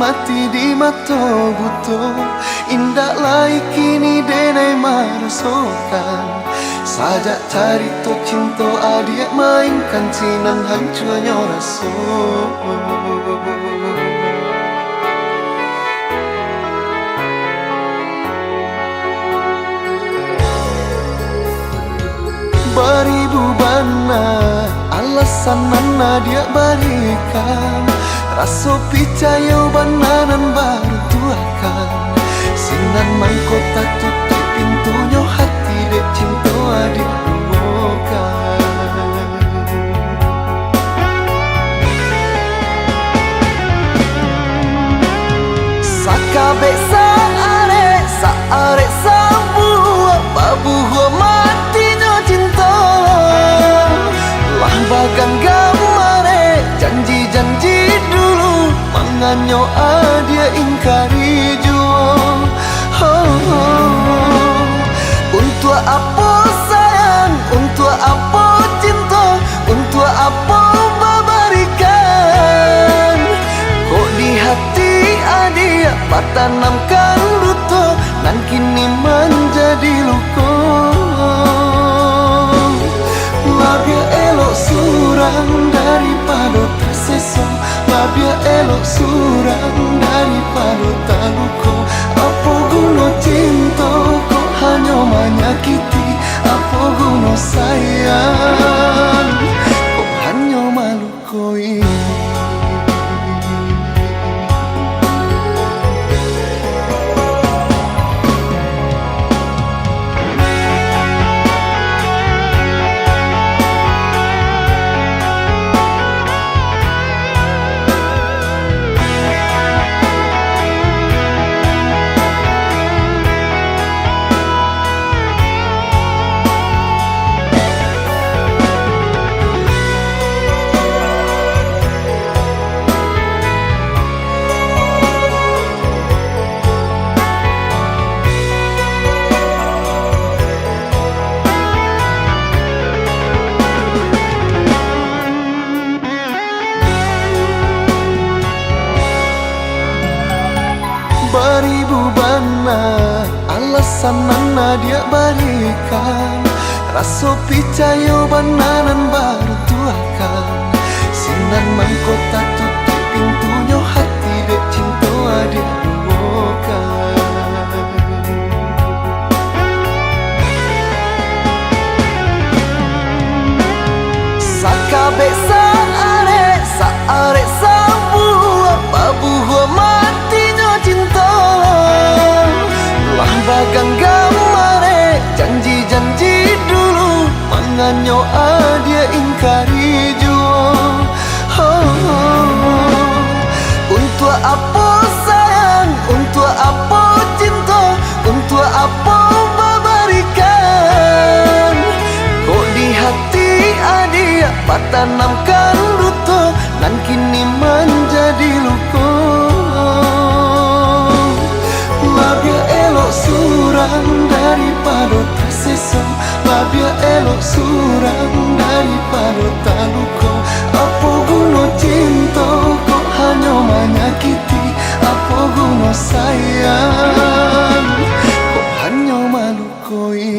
mati di mata buto. Indah lai kini denai merasakan. Sajak carito cinta adik mainkan cinan hancurnya rasa. Beribu bana alasan nana dia berikan. Rasa percaya bananan baru tuakan. Sinan mangkota tutup pintunya hati dek cinta adik bukan. Sakabek saare sabu babu matinya cinta. Lah bagan gamare janji-janji dulu manganyo dia ingkari jua. Untuk apa sayang, untuk apa cinta, untuk apa memberikan. Kok di hati adik tanamkan luto, nan kini menjadi luka. Labia elok surang daripada tersesat. Labia elok surang daripada tak luka. Apa guna cinta kok hanya menyakiti. Apa guna sayang kok hanya malu koi. Beribu bana alasan nana dia berikan. Rasa percaya bananan baru tuakan. Sinan mangkota tutup pintunya hati dek cinta adik bukan. Sakabek saare sabu babu matinya cinta. Lah bagang gamare janji-janji dulu manganyo dia ingkari jua. Untuk apa sayang, untuk apa cinta, untuk apa memberikan. Kok di hati adik tanamkan luto, nan kini menjadi luka. Labia elok surang daripada tersesat. Labia elok surang daripada tak luka. Apa guna cinta kok hanya menyakiti. Apa guna sayang kok hanya malu koi.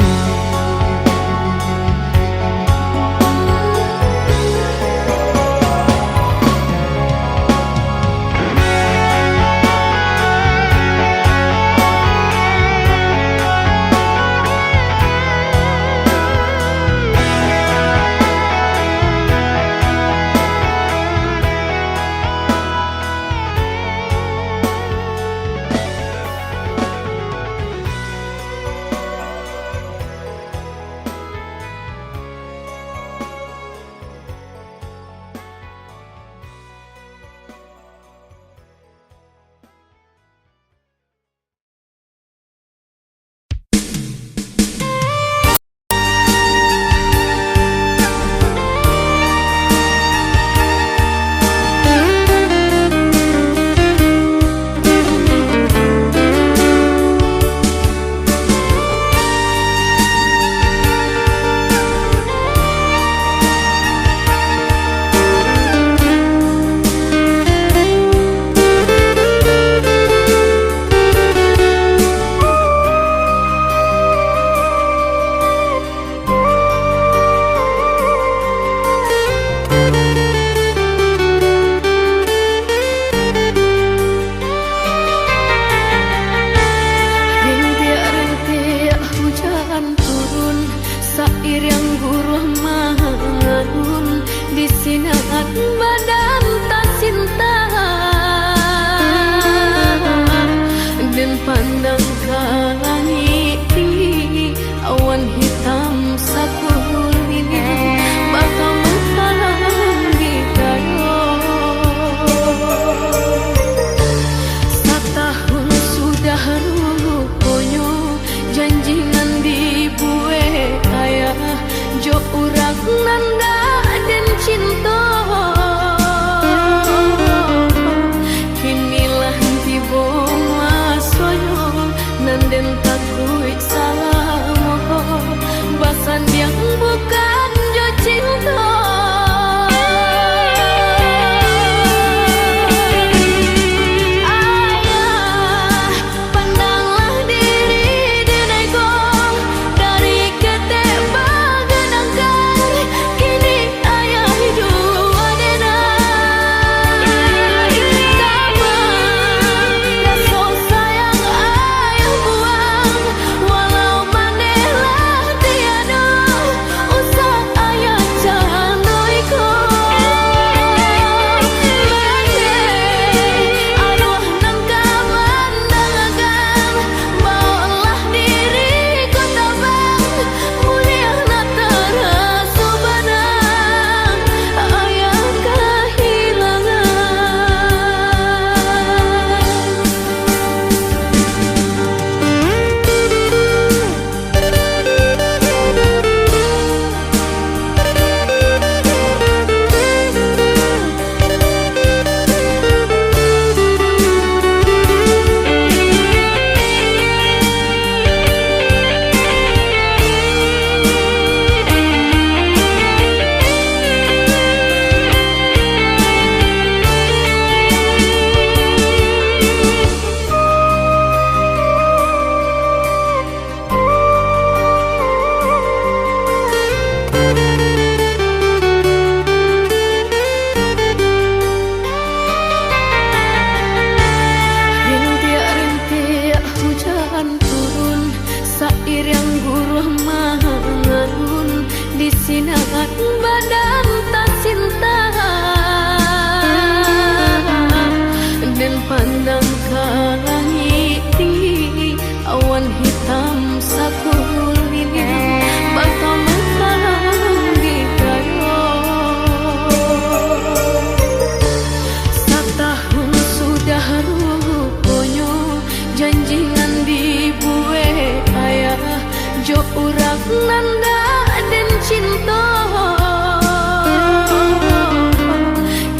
nanda dan cinta.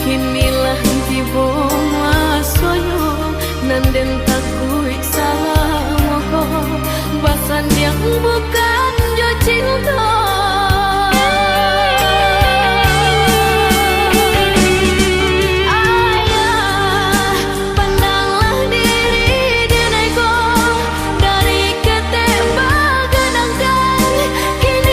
Kinilah tiba masoyo nanden takui salah moko basan yang bukan jo cinta. Kini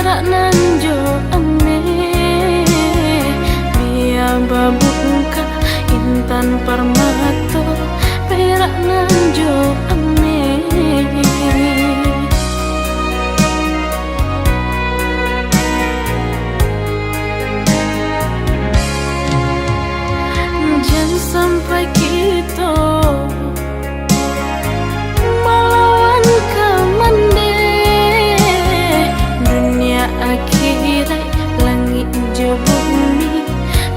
perak nanjo ame biya babuka intan permato perak nanjo ame jangan sampai kita melawan kemande dunia akhirat langit jo bumi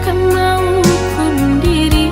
kena hukum diri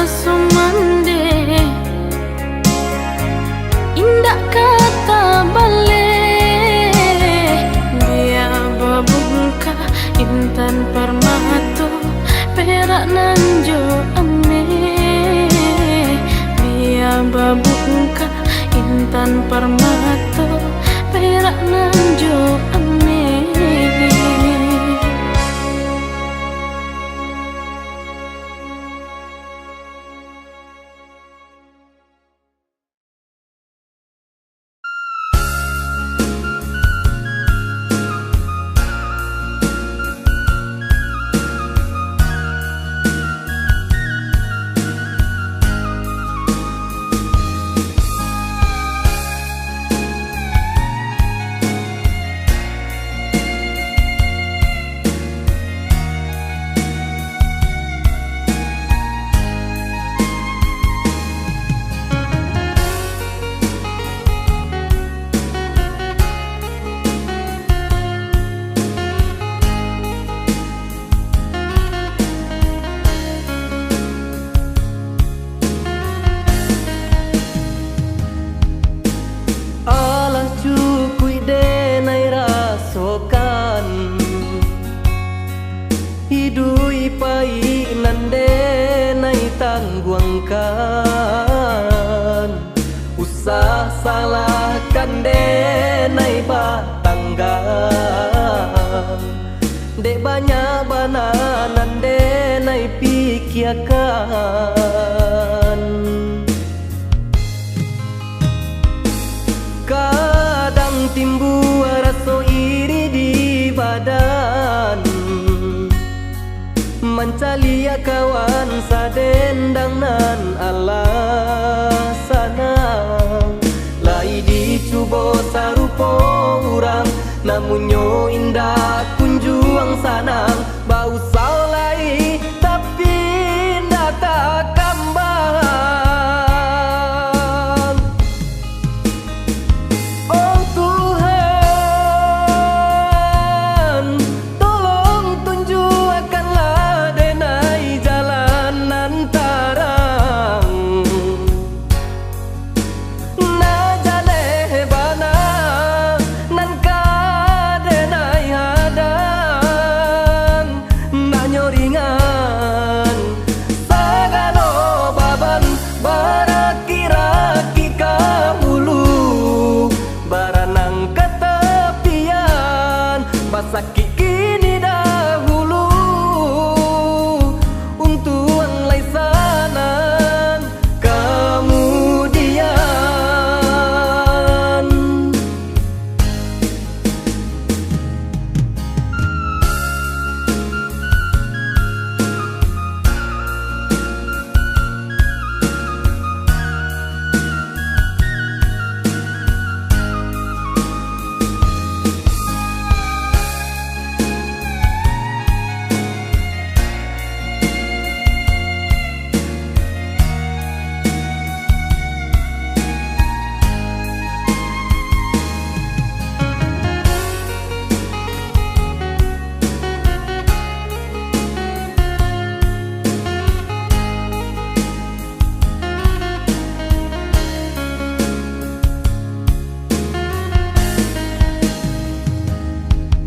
sumande indak kata balik dia babungka intan permata perak nanjo ame dia babungka intan permata perak nanjo ame. Hidui pai nande nai tangguangkan usah salahkan de nai batanggan dek banyak bana nande nai pikiakan kadang timbul rasa iri di badan mancalia kawan sadendang nan alasana lai dicubo sarupo urang namun nyo indah kunjuang sanang bau saulai tapi indah tak kambang. Oh Tuhan tolong tunjukkanlah denai jalan nan tarang na jale bana nan ka denai hadang na nyoringan sagano baban baraki-raki kahulu baranang ketepian basaki kini dahulu untuk lai sanan kemudian.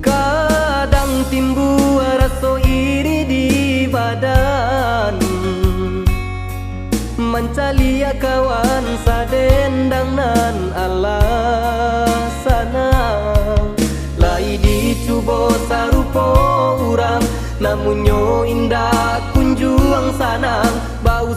Kadang timbul rasa iri di badan mancalia kawan sadendang nan alasana lai dicubo sarupo urang namun nyo indah kunjuang sanang bau